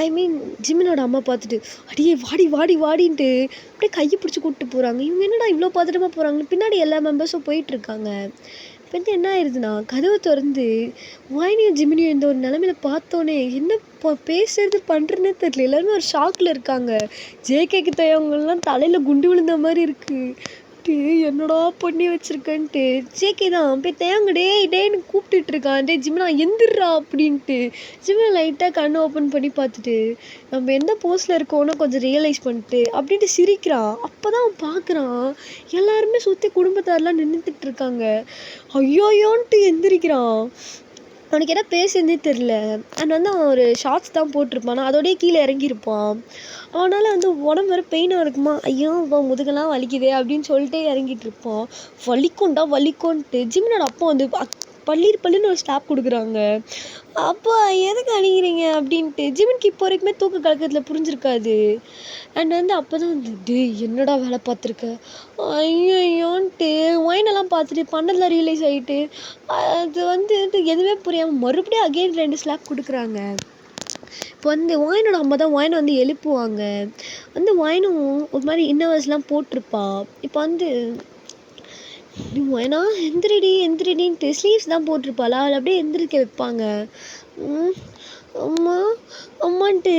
ஐ மீன் ஜிமினோட அம்மா பார்த்துட்டு, அடியே வாடி வாடி வாடின்ட்டு அப்படியே கையை பிடிச்சி கூப்பிட்டு போகிறாங்க. இவங்க என்னடா இவ்வளோ பதட்டமாக போகிறாங்கன்னு பின்னாடி எல்லா மெம்பர்ஸும் போயிட்டுருக்காங்க. இப்போ என்ன ஆயிடுதுன்னா கதவை திறந்து ஒயினியும் ஜிமினியும் இந்த ஒரு நிலமையில பார்த்தோன்னே என்ன பேசுறது பண்ணுறதுனே தெரியல. எல்லாருமே ஒரு ஷாக்கில் இருக்காங்க. ஜேகேக்கு தேவங்கள்லாம் தலையில் குண்டு விழுந்த மாதிரி இருக்குது. டே என்னடா பண்ணி வச்சிருக்கேன்ட்டு ஜேகே தான் போய் தேங்க டேன்னு கூப்பிட்டுட்டு இருக்கான். டே ஜிமினா எந்திர்றா அப்படின்ட்டு. ஜிமினா லைட்டாக கண்ணை ஓப்பன் பண்ணி பார்த்துட்டு நம்ம எந்த போஸ்டில் இருக்கோன்னு கொஞ்சம் ரியலைஸ் பண்ணிட்டு அப்படின்ட்டு சிரிக்கிறான். அப்போ தான் அவன் பார்க்குறான் எல்லாருமே சுற்றி குடும்பத்தாரெலாம் நின்றுட்டு இருக்காங்க. ஐயோயோன்ட்டு எந்திரிக்கிறான். அவனுக்கு என்ன பேசுனே தெரில. அண்ட் வந்து அவன் ஒரு ஷார்ட்ஸ் தான் போட்டிருப்பான். அதோடய கீழே இறங்கியிருப்பான். அவனால் வந்து உடம்பு வேறு பெயினாக இருக்குமா. ஐயோ முதுகெல்லாம் வலிக்குதே அப்படின்னு சொல்லிட்டே இறங்கிட்டு இருப்பான். வலிக்கும்ன்ட்டு ஜிமினோட அப்பா வந்து பல்லுன்னு ஒரு ஸ்டாப் கொடுக்குறாங்க. அப்பா எதுக்கு அணிகிறீங்க அப்படின்ட்டு ஜிமினுக்கு இப்போ வரைக்குமே தூக்க கலக்கத்தில் புரிஞ்சிருக்காது. அண்ட் வந்து அப்போ தான் வந்து டே என்னடா வேலை பார்த்துருக்க ஐயோன்ட்டு ஒயினெல்லாம் பார்த்துட்டு பண்ணதில் ரியலைஸ் ஆகிட்டு அது வந்து எதுவுமே புரியாமல் மறுபடியும் அகெயின் 2 ஸ்லாப் கொடுக்குறாங்க. இப்போ வந்து ஒயினோட அம்மா தான் ஒயினை வந்து எழுப்புவாங்க. வந்து ஒயினும் ஒரு மாதிரி இன்னவர்ஸ்லாம் போட்டிருப்பான். இப்போ வந்து ஒயினா எந்திரிடின்ட்டு ஸ்லீவ்ஸ் தான் போட்டிருப்பாளா அவளை அப்படியே எந்திரிக்க வைப்பாங்க. அம்மான்ட்டு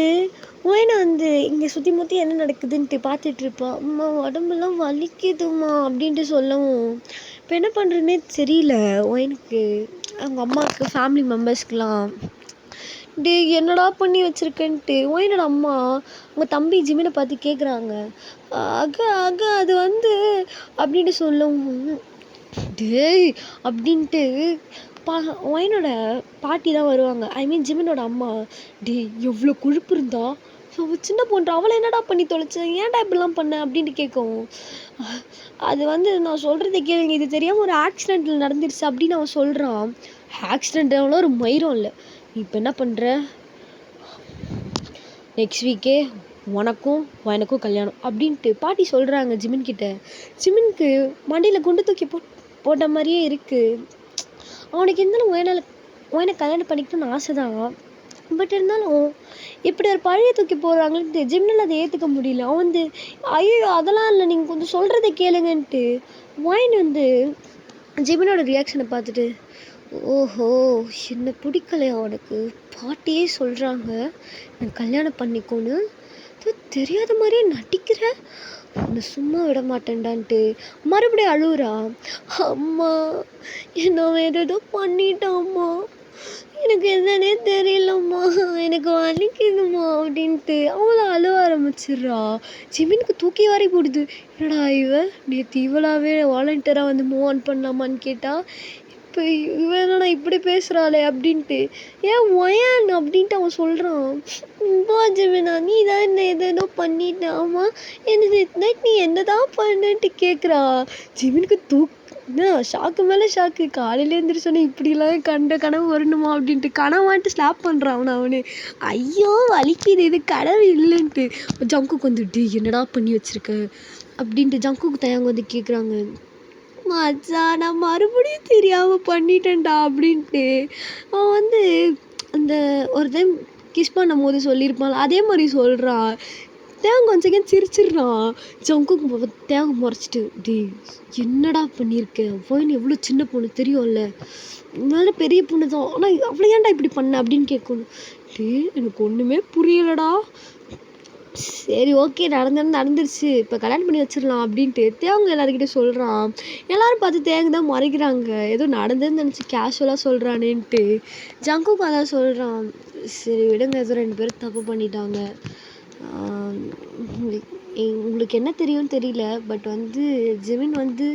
ஒயினை வந்து இங்கே சுற்றி என்ன நடக்குதுன்ட்டு பார்த்துட்டு இருப்பாள். அம்மா உடம்புலாம் வலிக்குதுமா அப்படின்ட்டு சொல்லவும் இப்போ என்ன பண்ணுறதுனே தெரியல ஒயினுக்கு, அவங்க அம்மாவுக்கு, ஃபேமிலி மெம்பர்ஸ்க்கெலாம். டே என்னடா பண்ணி வச்சுருக்கேன்ட்டு ஒயினோட அம்மா அவங்க தம்பி ஜிமினை பார்த்து கேட்குறாங்க. அது வந்து அப்படின்ட்டு சொல்லவும் டேய் அப்படின்ட்டு ஒயினோட பாட்டி தான் வருவாங்க. ஐ மீன் ஜிமினோட அம்மா. டே எவ்வளோ கொழுப்பு இருந்தா சின்ன பொண்ணு அவளை என்னடா பண்ணி தொலைச்சேன், ஏன்டா இப்படிலாம் பண்ண அப்படின்ட்டு கேட்கவும் அது வந்து நான் சொல்கிறத கேளுங்க, இது தெரியாமல் ஒரு ஆக்சிடெண்ட்டில் நடந்துருச்சு அப்படின்னு அவன் சொல்கிறான். ஆக்சிடெண்ட் எவ்வளோ ஒரு மயிரும் இல்லை. இப்போ என்ன பண்ணுற, நெக்ஸ்ட் வீக்கே உனக்கும் கல்யாணம் அப்படின்ட்டு பாட்டி சொல்கிறாங்க ஜிமின்கிட்ட. ஜிமினுக்கு மண்டியில் குண்டு தூக்கி போட்ட மாதிரியே இருக்குது. அவனுக்கு இருந்தாலும் ஒயினை கல்யாணம் பண்ணிக்கணும்னு ஆசை தான். பட் இருந்தாலும் இப்படி ஒரு பழைய தூக்கி போடுறாங்கன்ட்டு ஜிம்னால் அதை ஏற்றுக்க முடியல. அவன் வந்து ஐயோ அதெல்லாம் இல்லை, நீங்கள் கொஞ்சம் சொல்கிறத கேளுங்கன்ட்டு ஒயின் வந்து ஜிமினோட ரியாக்ஷனை பார்த்துட்டு ஓஹோ என்ன பிடிக்கலையா அவனுக்கு, பாட்டியே சொல்கிறாங்க நான் கல்யாணம் பண்ணிக்கோன்னு, தெரியாத மாதிரியே நடிக்கிற, உன்னை சும்மா விட மாட்டேன்டான்ட்டு மறுபடியும் அழுவுறா. அம்மா என்ன ஏதோ பண்ணிட்டாம்மா, எனக்கு என்னன்னே தெரியலம்மா, எனக்கு வலிக்குதுமா அப்படின்ட்டு அவளை அழுவ ஆரம்பிச்சிடுறா. ஜிமினுக்கு தூக்கி வாரி போடுது. என்னடா நேற்று இவளாவே வாலண்டியராக வந்து மூவ் ஆன் பண்ணலாமான்னு கேட்டால் இப்போ இவனா இப்படி பேசுகிறாளே அப்படின்ட்டு ஒயன் அப்படின்ட்டு அவன் சொல்கிறான். ஜிமினா நீ தான் என்ன ஏதோ பண்ணிட்டாமா, என்ன நீ என்ன தான் பண்ணுன்ட்டு கேட்குறா. ஜிமினுக்கு ஷாக்கு மேலே ஷாக்கு. காலையில் எழுந்திரிச்சோன்னே இப்படிலாம் கண்ட கனவு வரணுமா அப்படின்ட்டு கனவான்ட்டு ஸ்லாப் பண்ணுறான் அவனு. ஐயோ வலிக்குது, இது கனவு இல்லைன்ட்டு ஜங்குக்கு வந்துட்டு என்னடா பண்ணி வச்சுருக்க அப்படின்ட்டு ஜங்குக்கு தயங்க வந்து கேட்குறாங்க. மச்சான் நான் மறுபடியும் தெரியாமல் பண்ணிட்டேன்டா அப்படின்ட்டு அவன் வந்து அந்த ஒரு டைம் கிஸ் பண்ணும் போது சொல்லியிருப்பான் அதே மாதிரி சொல்கிறான். தேங்க கொஞ்சம் செகண்ட் சிரிச்சிடுறான். ஜங்குக்கு தேங்க முறைச்சிட்டு டே என்னடா பண்ணியிருக்க, போயின்னு எவ்வளோ சின்ன பொண்ணு தெரியும்ல, நல்ல பெரிய பொண்ணு தான், ஆனால் அவ்வளோ ஏன்டா இப்படி பண்ண அப்படின்னு கேட்கணும். டே எனக்கு ஒன்றுமே புரியலடா, சரி ஓகே நடந்துருச்சு, இப்போ கல்யாணம் பண்ணி வச்சிடலாம் அப்படின்ட்டு தேவங்க எல்லாருக்கிட்டே சொல்கிறான். எல்லோரும் பார்த்து தேங்க தான் மறைக்கிறாங்க, ஏதோ நடந்ததுன்னு நினச்சி கேஷுவலாக சொல்கிறானேன்ட்டு. ஜங்குக்கு அதான் சொல்கிறான். சரி விடுங்க, ஏதோ 2 பேரும் தப்பு பண்ணிட்டாங்க, உங்களுக்கு என்ன தெரியும்னு தெரியல, பட் வந்து ஜிமின் வந்து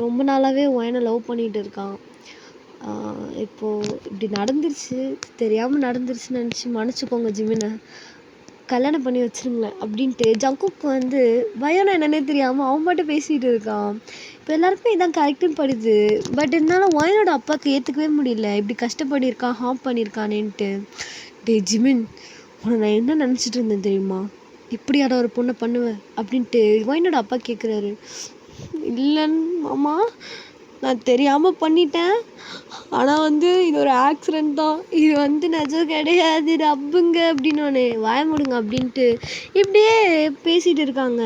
ரொம்ப நாளாகவே ஒயனை லவ் பண்ணிகிட்டு இருக்கான். இப்போது இப்படி நடந்துருச்சு, தெரியாமல் நடந்துருச்சுன்னு நினச்சி மன்னிச்சிக்கோங்க ஜிமினை, கல்யாணம் பண்ணி வச்சுருங்களேன் அப்படின்ட்டு ஜங்குக்கு வந்து பயம் என்னன்னே தெரியாமல் அவன் மட்டும் பேசிகிட்டு இருக்கான். இப்போ எல்லாருக்குமே இதான் கரெக்டுன்னு படுது. பட் இருந்தாலும் ஒயனோட அப்பாவுக்கு ஏற்றுக்கவே முடியல, இப்படி கஷ்டப்படிருக்கான், ஹார்ம் பண்ணியிருக்கானேன்ட்டு. டே ஜிமின் உன்னை நான் என்ன நினச்சிட்டு இருந்தேன் தெரியுமா, இப்படியாட ஒரு பொண்ணை பண்ணுவேன் அப்படின்ட்டு ஒயனோட அப்பா கேட்குறாரு. இல்லைன்னு மாமா, நான் தெரியாமல் பண்ணிட்டேன், ஆனால் வந்து இது ஒரு ஆக்சிடெண்ட் தான், இது வந்து நிஜம் கிடையாது ரப்புங்க அப்படின்னு வாய மூடுங்க அப்படின்ட்டு இப்படியே பேசிகிட்டு இருக்காங்க.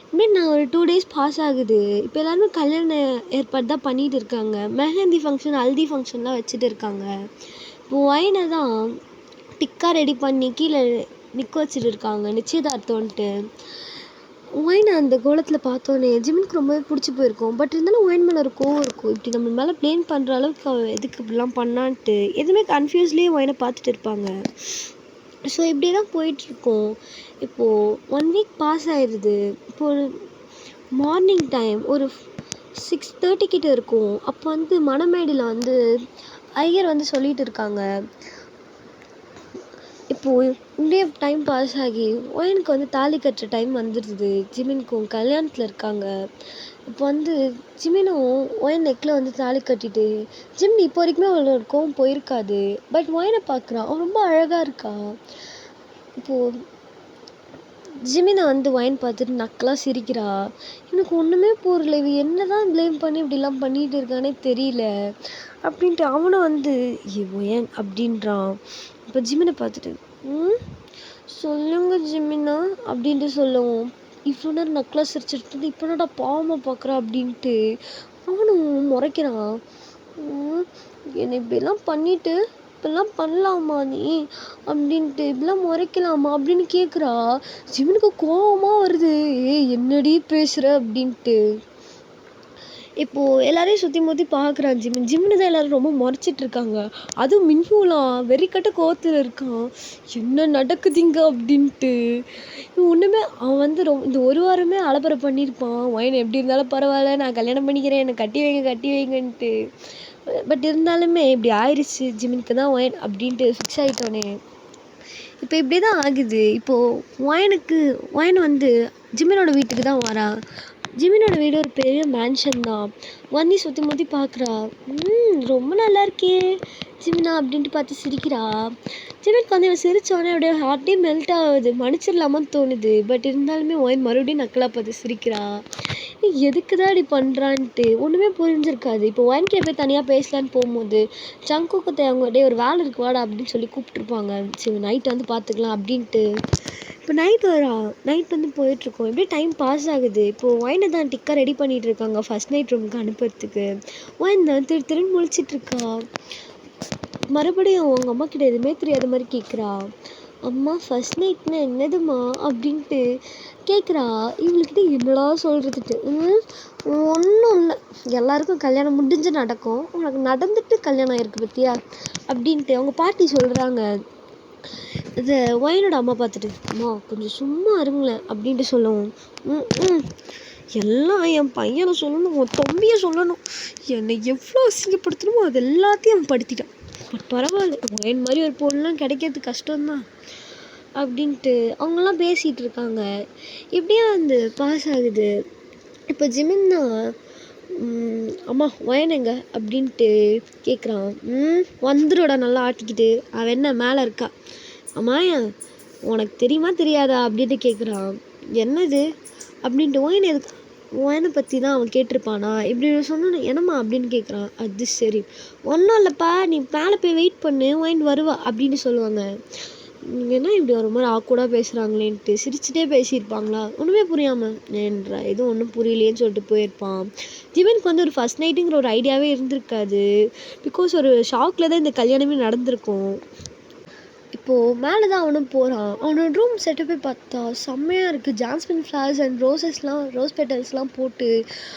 இப்படி நான் ஒரு 2 days பாஸ் ஆகுது. இப்போ எல்லாருமே கல்யாண ஏற்பாடு தான் பண்ணிகிட்டு இருக்காங்க. மெஹந்தி ஃபங்க்ஷன், ஹல்தி ஃபங்க்ஷன்லாம் வச்சுட்டு இருக்காங்க. இப்போ ஒயினை தான் டிக்கா ரெடி பண்ணி கீழே நிற்க வச்சுட்டு இருக்காங்க நிச்சயதார்த்தம்ன்ட்டு. ஒயினை அந்த கோலத்தில் பார்த்தோன்னே ஜிமினுக்கு ரொம்பவே பிடிச்சி போயிருக்கும். பட் இருந்தாலும் ஒயின் மேலே ஒரு கோவம் இருக்கும். இப்படி நம்ம மேலே ப்ளேம் பண்ணுற அளவுக்கு அவள் எதுக்கு இப்படிலாம் பண்ணான்ட்டு எதுவுமே கன்ஃபியூஸ்லேயே ஒயினை பார்த்துட்டு இருப்பாங்க. ஸோ இப்படி தான் போயிட்டுருக்கோம். இப்போது 1 வீக் பாஸ் ஆயிடுது. இப்போ ஒரு மார்னிங் டைம் ஒரு 6:30 கிட்ட இருக்கும். அப்போ வந்து மணமேடையில் வந்து ஐயர் வந்து சொல்லிட்டு இருக்காங்க. இப்போது இப்படியே டைம் பாஸ் ஆகி ஒயனுக்கு வந்து தாலி கட்டுற டைம் வந்துடுது. ஜிமினுக்கும் கல்யாணத்தில் இருக்காங்க. இப்போ வந்து ஜிமினும் ஒயன் நெக்கில் வந்து தாலி கட்டிட்டு ஜிமின் இப்போ வரைக்குமே அவளோட கோவம் போயிருக்காது. பட் ஒயனை பார்க்குறான், அவன் ரொம்ப அழகாக இருக்கா. இப்போது ஜிமினை வந்து ஒயின் பார்த்துட்டு நக்கலாக சிரிக்கிறா. எனக்கு ஒன்றுமே புரியல, இவ என்ன தான் ப்ளேம் பண்ணி இப்படிலாம் பண்ணிகிட்டு இருக்கானே தெரியல அப்படின்ட்டு அவனும் வந்து ஒயன் அப்படின்றான். இப்போ ஜிமினை பார்த்துட்டு சொல்லுங்க ஜிமினா அப்படின்ட்டு சொல்லவும் இவ்வளோ நேரம் நக்கலாக சிரிச்சிட்டு இப்போ என்னடா பாவமாக பார்க்குறா அப்படின்ட்டு அவனும் முறைக்கிறான். என்னை இப்படிலாம் பண்ணிட்டு இப்படிலாம் பண்ணலாமா நீ அப்படின்ட்டு இப்படிலாம் முறைக்கலாமா அப்படின்னு கேட்குறா. ஜிமினுக்கு கோவமாக வருது. என்னடி பேசுகிற அப்படின்ட்டு. இப்போது எல்லாரையும் சுற்றி முற்றி பார்க்குறான் ஜிமின். ஜிமினு தான் எல்லோரும் ரொம்ப முறைச்சிட்டு இருக்காங்க. அதுவும் மின்ஹூலாம் வெறிக்கட்ட கோவத்தில் இருக்கான். என்ன நடக்குதுங்க அப்படின்ட்டு. ஒன்றுமே அவன் வந்து இந்த ஒரு வாரமே அலப்பறை பண்ணியிருப்பான். ஒயின் எப்படி இருந்தாலும் பரவாயில்ல, நான் கல்யாணம் பண்ணிக்கிறேன், என்னை கட்டி வைங்கன்ட்டு. பட் இருந்தாலுமே இப்படி ஆயிடுச்சு. ஜிமினுக்கு தான் ஒயின் அப்படின்ட்டு ஃபிக்ஸ் ஆகிட்டோன்னே இப்போ இப்படி தான் ஆகுது. இப்போது ஒயின் வந்து ஜிமினோட வீட்டுக்கு தான் வரான். ஜிமினோட வீடு ஒரு பெரிய மேன்ஷன் தான். வண்டி சுற்றி முற்றி பார்க்குறா. ரொம்ப நல்லா இருக்கே ஜிமினா அப்படின்ட்டு பார்த்து சிரிக்கிறா. ஜிமினுக்கு வந்து இவன் சிரித்தோடனே அப்படியே ஹார்ட்டே மெல்ட் ஆகுது. மன்னிச்சிடலாமான்னு தோணுது. பட் இருந்தாலுமே ஒயின் மறுபடியும் நக்கலாக பார்த்து சிரிக்கிறா. எதுக்கு தான் இப்படி பண்ணுறான்ட்டு ஒன்றுமே புரிஞ்சிருக்காது. இப்போ ஒயின் போய் தனியாக பேசலான்னு போகும்போது ஜங்குக்கு அவங்க ஒரு வேலை இருக்கு வாடா அப்படின்னு சொல்லி கூப்பிட்ருப்பாங்க. சரி நைட்டு வந்து பார்த்துக்கலாம் அப்படின்ட்டு. இப்போ நைட் வந்து போயிட்டுருக்கோம். எப்படியே டைம் பாஸ் ஆகுது. இப்போது ஒயினை தான் டிக்கா ரெடி பண்ணிகிட்டு இருக்காங்க ஃபஸ்ட் நைட் ரூமுக்கு அனுப்புறதுக்கு. ஒயின் தான் திருன்னு முழிச்சிட்ருக்கா. மறுபடியும் அவங்க அம்மா கிட்ட எதுவுமே தெரியாத மாதிரி கேட்குறா. அம்மா ஃபஸ்ட் நைட்னா என்னதுமா அப்படின்ட்டு கேட்குறா. இவளுக்கிட்ட என்னடா சொல்கிறதுக்கு ஒன்றும் இல்லை, எல்லாருக்கும் கல்யாணம் முடிஞ்சு நடக்கும், உனக்கு நடந்துட்டு கல்யாணம் ஆயிருக்கு பற்றியா அப்படின்ட்டு அவங்க பாட்டி சொல்கிறாங்க. இதை ஒயினோட அம்மா பார்த்துட்டு அம்மா கொஞ்சம் சும்மா இருங்களேன் அப்படின்ட்டு சொல்லவும் எல்லாம் என் பையனை சொல்லணும், உன் தம்பியை சொல்லணும், என்னை எவ்வளோ அசிங்கப்படுத்தணுமோ அது எல்லாத்தையும் அவன் படுத்திட்டான். பட் பரவாயில்ல, ஒயின் மாதிரி ஒரு பொண்ணுலாம் கிடைக்கிறது கஷ்டம்தான் அப்படின்ட்டு அவங்களாம் பேசிகிட்டு இருக்காங்க. இப்படியே அந்த பாஸ் ஆகுது. இப்போ ஜிமின் தான் அம்மா ஒயன் எங்க அப்படின்ட்டு கேட்குறான். வந்துடோட நல்லா ஆட்டிக்கிட்டு. அவன் என்ன மேலே இருக்கா. அம்மா உனக்கு தெரியுமா தெரியாதா அப்படின்ட்டு கேட்குறான். என்னது அப்படின்ட்டு ஒயனை பற்றி தான் அவன் கேட்டிருப்பானா இப்படி சொன்னான். என்னம்மா அப்படின்னு கேட்குறான். அது சரி ஒன்றும் இல்லைப்பா, நீ மேலே போய் வெயிட் பண்ணு, ஒயின் வருவா அப்படின்னு சொல்லுவாங்க. ஏன்னா இப்படி ஒரு மாதிரி ஆக்கூடாக பேசுகிறாங்களேன்ட்டு சிரிச்சுட்டே பேசியிருப்பாங்களா ஒன்றுமே புரியாமல் எதுவும் ஒன்றும் புரியலையேன்னு சொல்லிட்டு போயிருப்பான். ஜிமினுக்கு வந்து ஒரு ஃபஸ்ட் நைட்டுங்கிற ஒரு ஐடியாவே இருந்திருக்காது. பிகாஸ் ஒரு ஷாக்கில் தான் இந்த கல்யாணமே நடந்திருக்கும். இப்போது மேலே தான் அவனும் போகிறான். அவனோட ரூம் செட்டப்பே பார்த்தா செம்மையாக இருக்குது. ஜாஸ்மின் ஃப்ளவர்ஸ் அண்ட் ரோஸ் பெட்டல்ஸ்லாம் போட்டு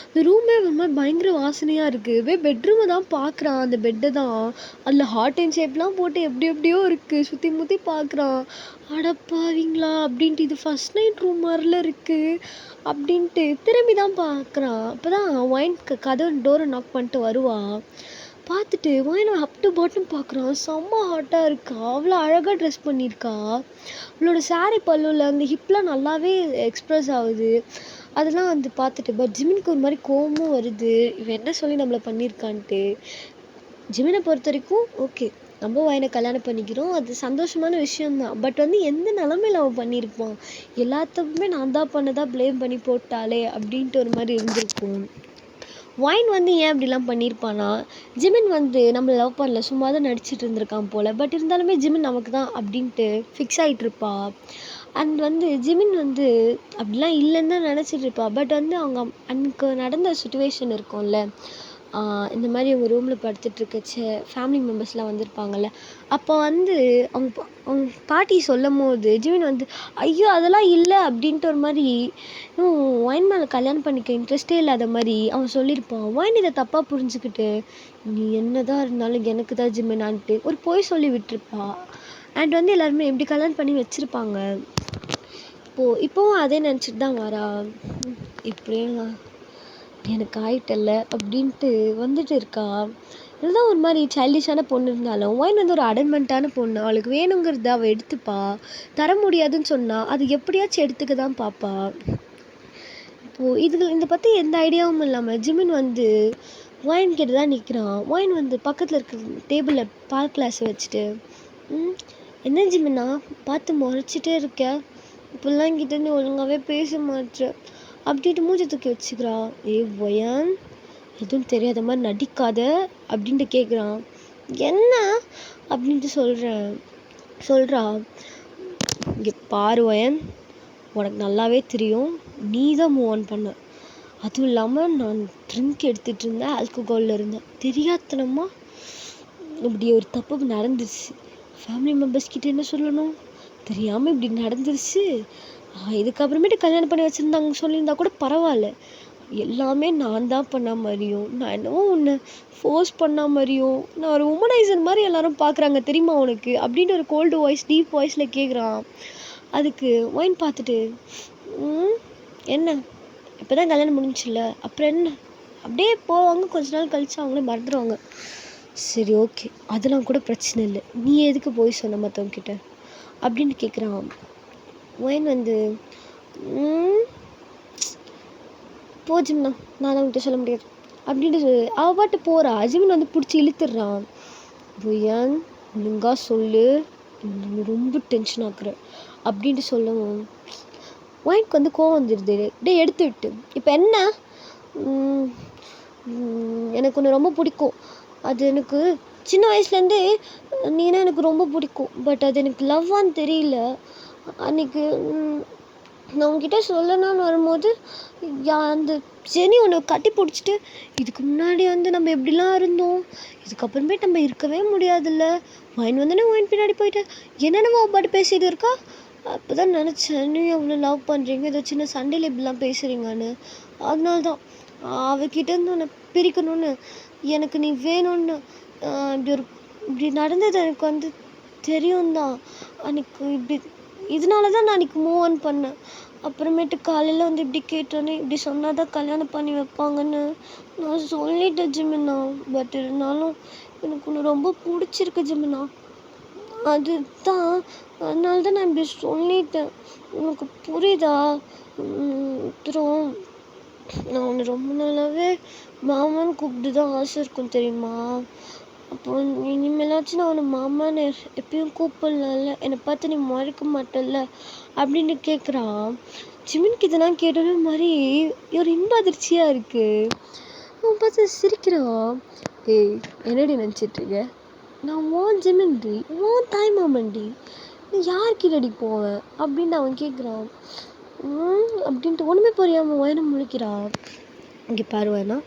அந்த ரூமே ஒரு மாதிரி பயங்கர வாசனையாக இருக்குது. பெட்ரூமை தான் பார்க்குறான். அந்த பெட்டை தான் அதில் ஹார்ட் அண்ட் ஷேப்லாம் போட்டு எப்படியோ இருக்குது. சுற்றி முற்றி பார்க்குறான். அடப்பாவீங்களா அப்படின்ட்டு இது ஃபஸ்ட் நைட் ரூம் மாதிரில இருக்குது அப்படின்ட்டு திரும்பி தான் பார்க்குறான். அப்போ தான் ஒயின்க்கு கதவு டோரை நாக் பண்ணிட்டு வருவான். பார்த்துட்டு ஒயினை அப் டு பாட்டம் பார்க்குறான். செம்ம ஹாட்டாக இருக்கா. அவ்வளோ அழகாக ட்ரெஸ் பண்ணியிருக்கா. அவளோட சாரீ பல்லுவில் அந்த ஹிப்லாம் நல்லாவே எக்ஸ்ப்ரெஸ் ஆகுது. அதெல்லாம் வந்து பார்த்துட்டு பட் ஜிமினுக்கு ஒரு மாதிரி கோவமும் வருது. இவன் என்ன சொல்லி நம்மளை பண்ணியிருக்கான்ட்டு. ஜிமினை பொறுத்த வரைக்கும் ஓகே, நம்ம ஒயினை கல்யாணம் பண்ணிக்கிறோம், அது சந்தோஷமான விஷயந்தான். பட் வந்து எந்த நிலமையில் அவன் பண்ணியிருப்பான், எல்லாத்துக்குமே நான் தான் பண்ணதா ப்ளேம் பண்ணி போட்டாலே அப்படின்ட்டு ஒரு மாதிரி இருந்திருக்கும். ஒயின் வந்து ஏன் இப்படிலாம் பண்ணியிருப்பானா, ஜிமின் வந்து நம்மளை லவ் பண்ணல, சும்மா தான் நடிச்சிட்டு இருந்திருக்கான் போல். பட் இருந்தாலுமே ஜிமின் நமக்கு தான் அப்படின்ட்டு ஃபிக்ஸ் ஆகிட்டுருப்பா. அண்ட் வந்து ஜிமின் வந்து அப்படிலாம் இல்லைன்னு தான் நினச்சிட்டு இருப்பா. பட் வந்து அவங்க அன்னைக்கு நடந்த சுச்சுவேஷன் இருக்கும்ல, இந்த மாதிரி அவங்க ரூமில் படுத்துட்ருக்கச்ச ஃபேமிலி மெம்பர்ஸ்லாம் வந்திருப்பாங்கள்ல. அப்போ வந்து அவங்க பாட்டி சொல்லும்போது ஜிமின் வந்து ஐயோ அதெல்லாம் இல்லை அப்படின்ட்டு ஒரு மாதிரி ஒயின் மேலே கல்யாணம் பண்ணிக்க இன்ட்ரெஸ்டே இல்லாத மாதிரி அவன் சொல்லியிருப்பான். ஒயின் இதை தப்பாக புரிஞ்சுக்கிட்டு நீ என்னதான் இருந்தாலும் எனக்கு தான் ஜிமினான்ட்டு ஒரு பொய் சொல்லி விட்டுருப்பா. அண்ட் வந்து எல்லாருமே எப்படி கல்யாணம் பண்ணி வச்சுருப்பாங்க. இப்போவும் அதே நினச்சிட்டு தான் வரா. இப்படியே எனக்கு ஆயிட்டல்ல அப்படின்ட்டு வந்துட்டு இருக்கா. இதுதான் ஒரு மாதிரி சைல்டிஷான பொண்ணு இருந்தாலும் ஒயின் வந்து ஒரு அடன்மெண்ட்டான பொண்ணு. அவளுக்கு வேணுங்கிறத அவள் எடுத்துப்பா. தர முடியாதுன்னு சொன்னால் அது எப்படியாச்சும் எடுத்துக்க தான் பார்ப்பா. இப்போது இதை பற்றி எந்த ஐடியாவும் இல்லாமல் ஜிமின் வந்து ஒயின் கிட்ட தான் நிற்கிறான். ஒயின் வந்து பக்கத்தில் இருக்கிற டேபிளில் பால் கிளாஸ் வச்சுட்டு என்ன ஜிமின்னா பார்த்து முறைச்சிட்டே இருக்க, இப்படிலாம் கிட்ட நீ ஒழுங்காகவே பேச மாட்டேற அப்படின்ட்டு மூஞ்சி தூக்கி வச்சுக்கிறா. ஒயன் எதுவும் தெரியாத மாதிரி நடிக்காத அப்படின்ட்டு கேட்குறான். என்ன அப்படின்ட்டு சொல்கிறா. இங்கே பாரு ஒயன், உனக்கு நல்லாவே தெரியும் நீ தான் மூவ் ஆன் பண்ண. அதுவும் இல்லாமல் நான் ட்ரிங்க் எடுத்துகிட்டு இருந்தேன், ஆல்கஹாலில் இருந்தேன். தெரியாதனமா இப்படி ஒரு தப்பு நடந்துருச்சு. ஃபேமிலி மெம்பர்ஸ்கிட்ட என்ன சொல்லணும், தெரியாமல் இப்படி நடந்துருச்சு. இதுக்கப்புறமேட்டு கல்யாணம் பண்ணி வச்சுருந்தாங்க சொல்லியிருந்தா கூட பரவாயில்ல. எல்லாமே நான் தான் பண்ண மாதிரியும், நான் என்னவோ உன்னை ஃபோர்ஸ் பண்ண மாதிரியும், நான் ஒரு உமனைசர் மாதிரி எல்லாரும் பார்க்குறாங்க தெரியுமா உனக்கு அப்படின்ட்டு ஒரு கோல்டு வாய்ஸ் டீப் வாய்ஸில் கேட்குறான். அதுக்கு ஒயின் பார்த்துட்டு என்ன இப்போ தான் கல்யாணம் முடிஞ்சில்ல, அப்புறம் என்ன அப்படியே போவாங்க. கொஞ்ச நாள் கழிச்சு அவங்களே மறந்துடுவாங்க. சரி ஓகே, அதெல்லாம் கூட பிரச்சனை இல்லை, நீ எதுக்கு போய் சொன்ன மற்றவங்கிட்ட அப்படின்னு கேட்குறான். ஒயின் வந்து போ ஜிம்னா, நான் அவங்ககிட்ட சொல்ல முடியாது அப்படின்ட்டு அவள் பாட்டு போகிறா. ஜிமின் வந்து பிடிச்சி இழுத்துடுறான். ஒயன் ஒழுங்காக சொல்லு, ரொம்ப டென்ஷன் ஆக்குற அப்படின்ட்டு சொல்லவும் ஒயினுக்கு வந்து கோவம் வந்துடுது. அப்படியே எடுத்து விட்டு இப்போ என்ன, எனக்கு ஒன்று ரொம்ப பிடிக்கும், அது எனக்கு சின்ன வயசுலேருந்தே நீனா எனக்கு ரொம்ப பிடிக்கும், பட் அது எனக்கு லவ்வான்னு தெரியல. அன்றைக்கி நான் உங்ககிட்ட சொல்லணும்னு வரும்போது அந்த ஜெனி ஒன்று கட்டி பிடிச்சிட்டு இதுக்கு முன்னாடி வந்து நம்ம எப்படிலாம் இருந்தோம், இதுக்கப்புறமேட்டு நம்ம இருக்கவே முடியாதுல்ல, ஒயின் வந்தோடனே ஒயின் பின்னாடி போயிட்டு என்னென்னவோ பாட்டு பேசிட்டு இருக்கா. அப்போ தான் நினச்சேன் நீ அவ்வளோ லவ் பண்ணுறீங்க, ஏதோ சின்ன சண்டையில் இப்படிலாம் பேசுகிறீங்கன்னு. அதனால தான் அவகிட்டேருந்து உன்னை பிரிக்கணும்னு, எனக்கு நீ வேணும்னு இப்படி நடந்தது எனக்கு வந்து தெரியும் தான். அன்றைக்கி இதனால தான் நான் அன்றைக்கி மூவ் ஆன் பண்ணேன். அப்புறமேட்டு காலையில் வந்து இப்படி கேட்டோன்னே இப்படி சொன்னால் தான் கல்யாணம் பண்ணி வைப்பாங்கன்னு நான் சொல்லிட்டேன் ஜிமினா. பட் இருந்தாலும் எனக்கு ஒன்று ரொம்ப பிடிச்சிருக்கு ஜிமினா, அதுதான் அதனால தான் நான் இப்படி சொல்லிட்டேன். உனக்கு புரியுதா? அப்புறம் நான் உன்னை ரொம்ப நாளாகவே மாமான்னு கூப்பிட்டு தான் ஆசை இருக்கும் தெரியுமா. அப்போ இனிமேலாச்சும் நான் உன்னை மாமான்னு எப்பயும் கூப்பிடலாம்ல, என்னை பார்த்து நீ மறக்க மாட்டல்ல அப்படின்னு கேட்குறான். ஜிமினுக்கு இதெல்லாம் கேட்டோன்னே மாதிரி ஒரு இன்ப அதிர்ச்சியாக இருக்குது. அவன் பார்த்து சிரிக்கிறான். என்னடி நினச்சிட்ருக்க, நான் உன் ஜிமின்டி, உன் தாய் மாமன்டி, நீ யார்கிட்டடி போவேன் அப்படின்னு அவன் கேட்குறான். அப்படின்ட்டு ஒன்றுமே புரியாமல் ஒயனை முழிக்கிறான். இங்கே பாருவேண்ணா,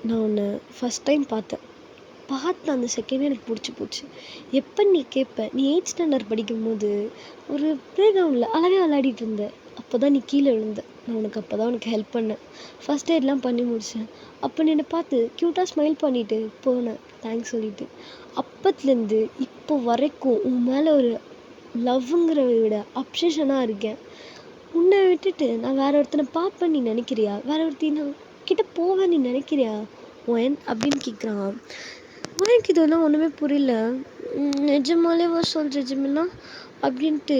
நான் உன்னை ஃபஸ்ட் டைம் பார்த்த அந்த செகண்டே எனக்கு பிடிச்சி போச்சு. எப்போ நீ கேட்ப, நீ 8th ஸ்டாண்டர்ட் படிக்கும்போது ஒரு ப்ளே கிரவுண்டில் அழகாக விளையாடிட்டு இருந்த, அப்போ தான் நீ கீழே விழுந்த. நான் உனக்கு அப்போ தான் உனக்கு ஹெல்ப் பண்ணேன், ஃபஸ்ட் எய்ட்லாம் பண்ணி முடித்தேன். அப்போ நீ என்னை பார்த்து க்யூட்டாக ஸ்மைல் பண்ணிவிட்டு போனேன், தேங்க்ஸ் சொல்லிவிட்டு. அப்பத்துலேருந்து இப்போ வரைக்கும் உன் மேலே ஒரு லவ்ங்கிறத விட அப்சஷனாக இருக்கேன். உன்னை விட்டுட்டு நான் வேற ஒருத்தனை பார்ப்பேன் நீ நினைக்கிறியா, வேற ஒருத்தி நான் கிட்ட போவேன் நீ நினைக்கிறியா ஒயன் அப்படின்னு கேட்குறான். ஒயனுக்கு இதெல்லாம் ஒன்றுமே புரியல. நிஜமாலேவா சொல்கிற ஜிமினா அப்படின்ட்டு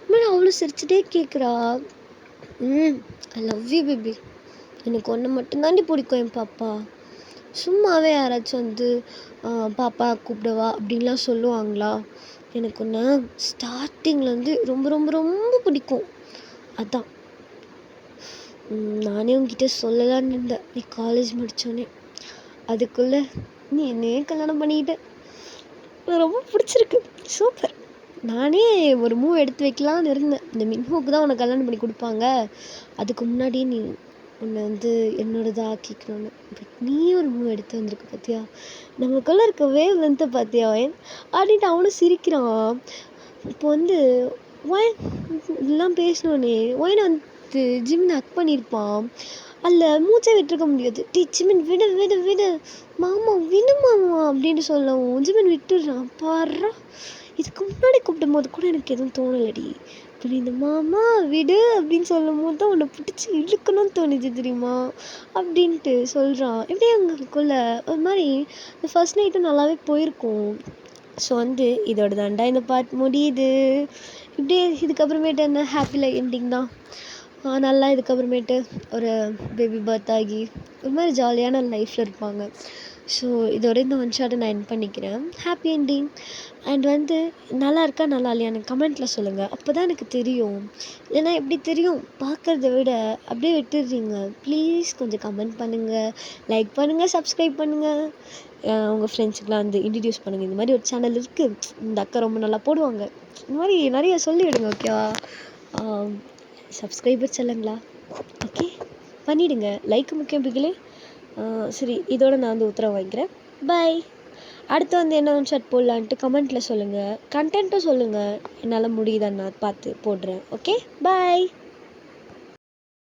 மேலே அவ்வளோ சிரிச்சுட்டே கேட்குறா. ஐ லவ் யூ பேபி, எனக்கு ஒன்று மட்டும்தாண்டி பிடிக்கும் என் பாப்பா. சும்மாவே யாராச்சும் வந்து பாப்பா கூப்பிடவா அப்படின்லாம் சொல்லுவாங்களா? எனக்கு ஒன்று ஸ்டார்டிங்லேருந்து ரொம்ப ரொம்ப ரொம்ப பிடிக்கும். அதான் நானே உங்ககிட்ட சொல்லலான்னு இருந்தேன், நீ காலேஜ் முடித்தோடனே. அதுக்குள்ளே நீ என்னையே கல்யாணம் பண்ணிக்கிட்ட. ரொம்ப பிடிச்சிருக்கு, சூப்பர். நானே ஒரு மூவ் எடுத்து வைக்கலான்னு இருந்தேன், இந்த மின்ஹுக்கு தான் உனக்கு கல்யாணம் பண்ணி கொடுப்பாங்க, அதுக்கு முன்னாடியே நீ உன்னை வந்து என்னோடதாக ஆக்கிக்கணும்னு. பட் நீ ஒரு மூவ் எடுத்து வந்திருக்க பார்த்தியா, நமக்குள்ளே இருக்க வேவ் லென்த்தை பார்த்தியா அப்படின்ட்டு அவனும் சிரிக்கிறான். இப்போ வந்து ஒய் இதெல்லாம் பேசினோன்னே ஒயினை வந்து ஜிமின் ஹக் பண்ணியிருப்பான். அதில் மூச்சை விட்டுருக்க முடியாது. ஜிமின் விடு விடு விடு மாமா விடு மாமா அப்படின்னு சொல்லவும் ஜிமின் விட்டுடுறான். பாடுறா, இதுக்கு முன்னாடி கூப்பிடும் போது கூட எனக்கு எதுவும் தோணலடி. இப்படி இந்த மாமா விடு அப்படின்னு சொல்லும் போது தான் உன்னை பிடிச்சி இழுக்கணும்னு தோணுது தெரியுமா அப்படின்ட்டு சொல்கிறான். இப்படியே அவங்களுக்குள்ள ஒரு மாதிரி இந்த ஃபர்ஸ்ட் நைட்டும் நல்லாவே போயிருக்கும். ஸோ வந்து இதோட தாண்டா இந்த பார்ட் முடியுது. இப்படியே இதுக்கப்புறமேட்டு என்ன ஹாப்பியில் எண்டிங் தான். நல்லா இதுக்கப்புறமேட்டு ஒரு பேபி பர்த் ஆகி ஒரு மாதிரி ஜாலியான லைஃப்பில் இருப்பாங்க. ஸோ இதோட இந்த ஒன் ஷாட்டை நான் என் பண்ணிக்கிறேன். Happy ending. அண்ட் வந்து நல்லா இருக்கா நல்லா இல்லையா எனக்கு கமெண்ட்டில் சொல்லுங்கள். அப்போ தான் எனக்கு தெரியும். இல்லைன்னா எப்படி தெரியும், பார்க்குறத விட அப்படியே விட்டுடுறீங்க. ப்ளீஸ் கொஞ்சம் கமெண்ட் பண்ணுங்கள், லைக் பண்ணுங்கள், சப்ஸ்கிரைப் பண்ணுங்கள். உங்கள் ஃப்ரெண்ட்ஸுக்கெலாம் வந்து இன்ட்ரடியூஸ் பண்ணுங்கள். இந்த மாதிரி ஒரு சேனல் இருக்குது, இந்த அக்கா ரொம்ப நல்லா போடுவாங்க, இந்த மாதிரி நிறைய சொல்லிவிடுங்க. ஓகேவா? சப்ஸ்கிரைபர் செல்லுங்களா? ஓகே பண்ணிவிடுங்க. லைக் முக்கியம் பிகிலே. சரி, இதோட நான் வந்து உத்தரவு வாங்கிக்கிறேன். பாய். அடுத்து வந்து என்ன ஒன் ஷாட் போடலான்ட்டு கமெண்ட்டில் சொல்லுங்கள். கண்டென்ட்டும் சொல்லுங்கள், என்னால் முடியுதான்னு நான் பார்த்து போடுறேன். Okay bye.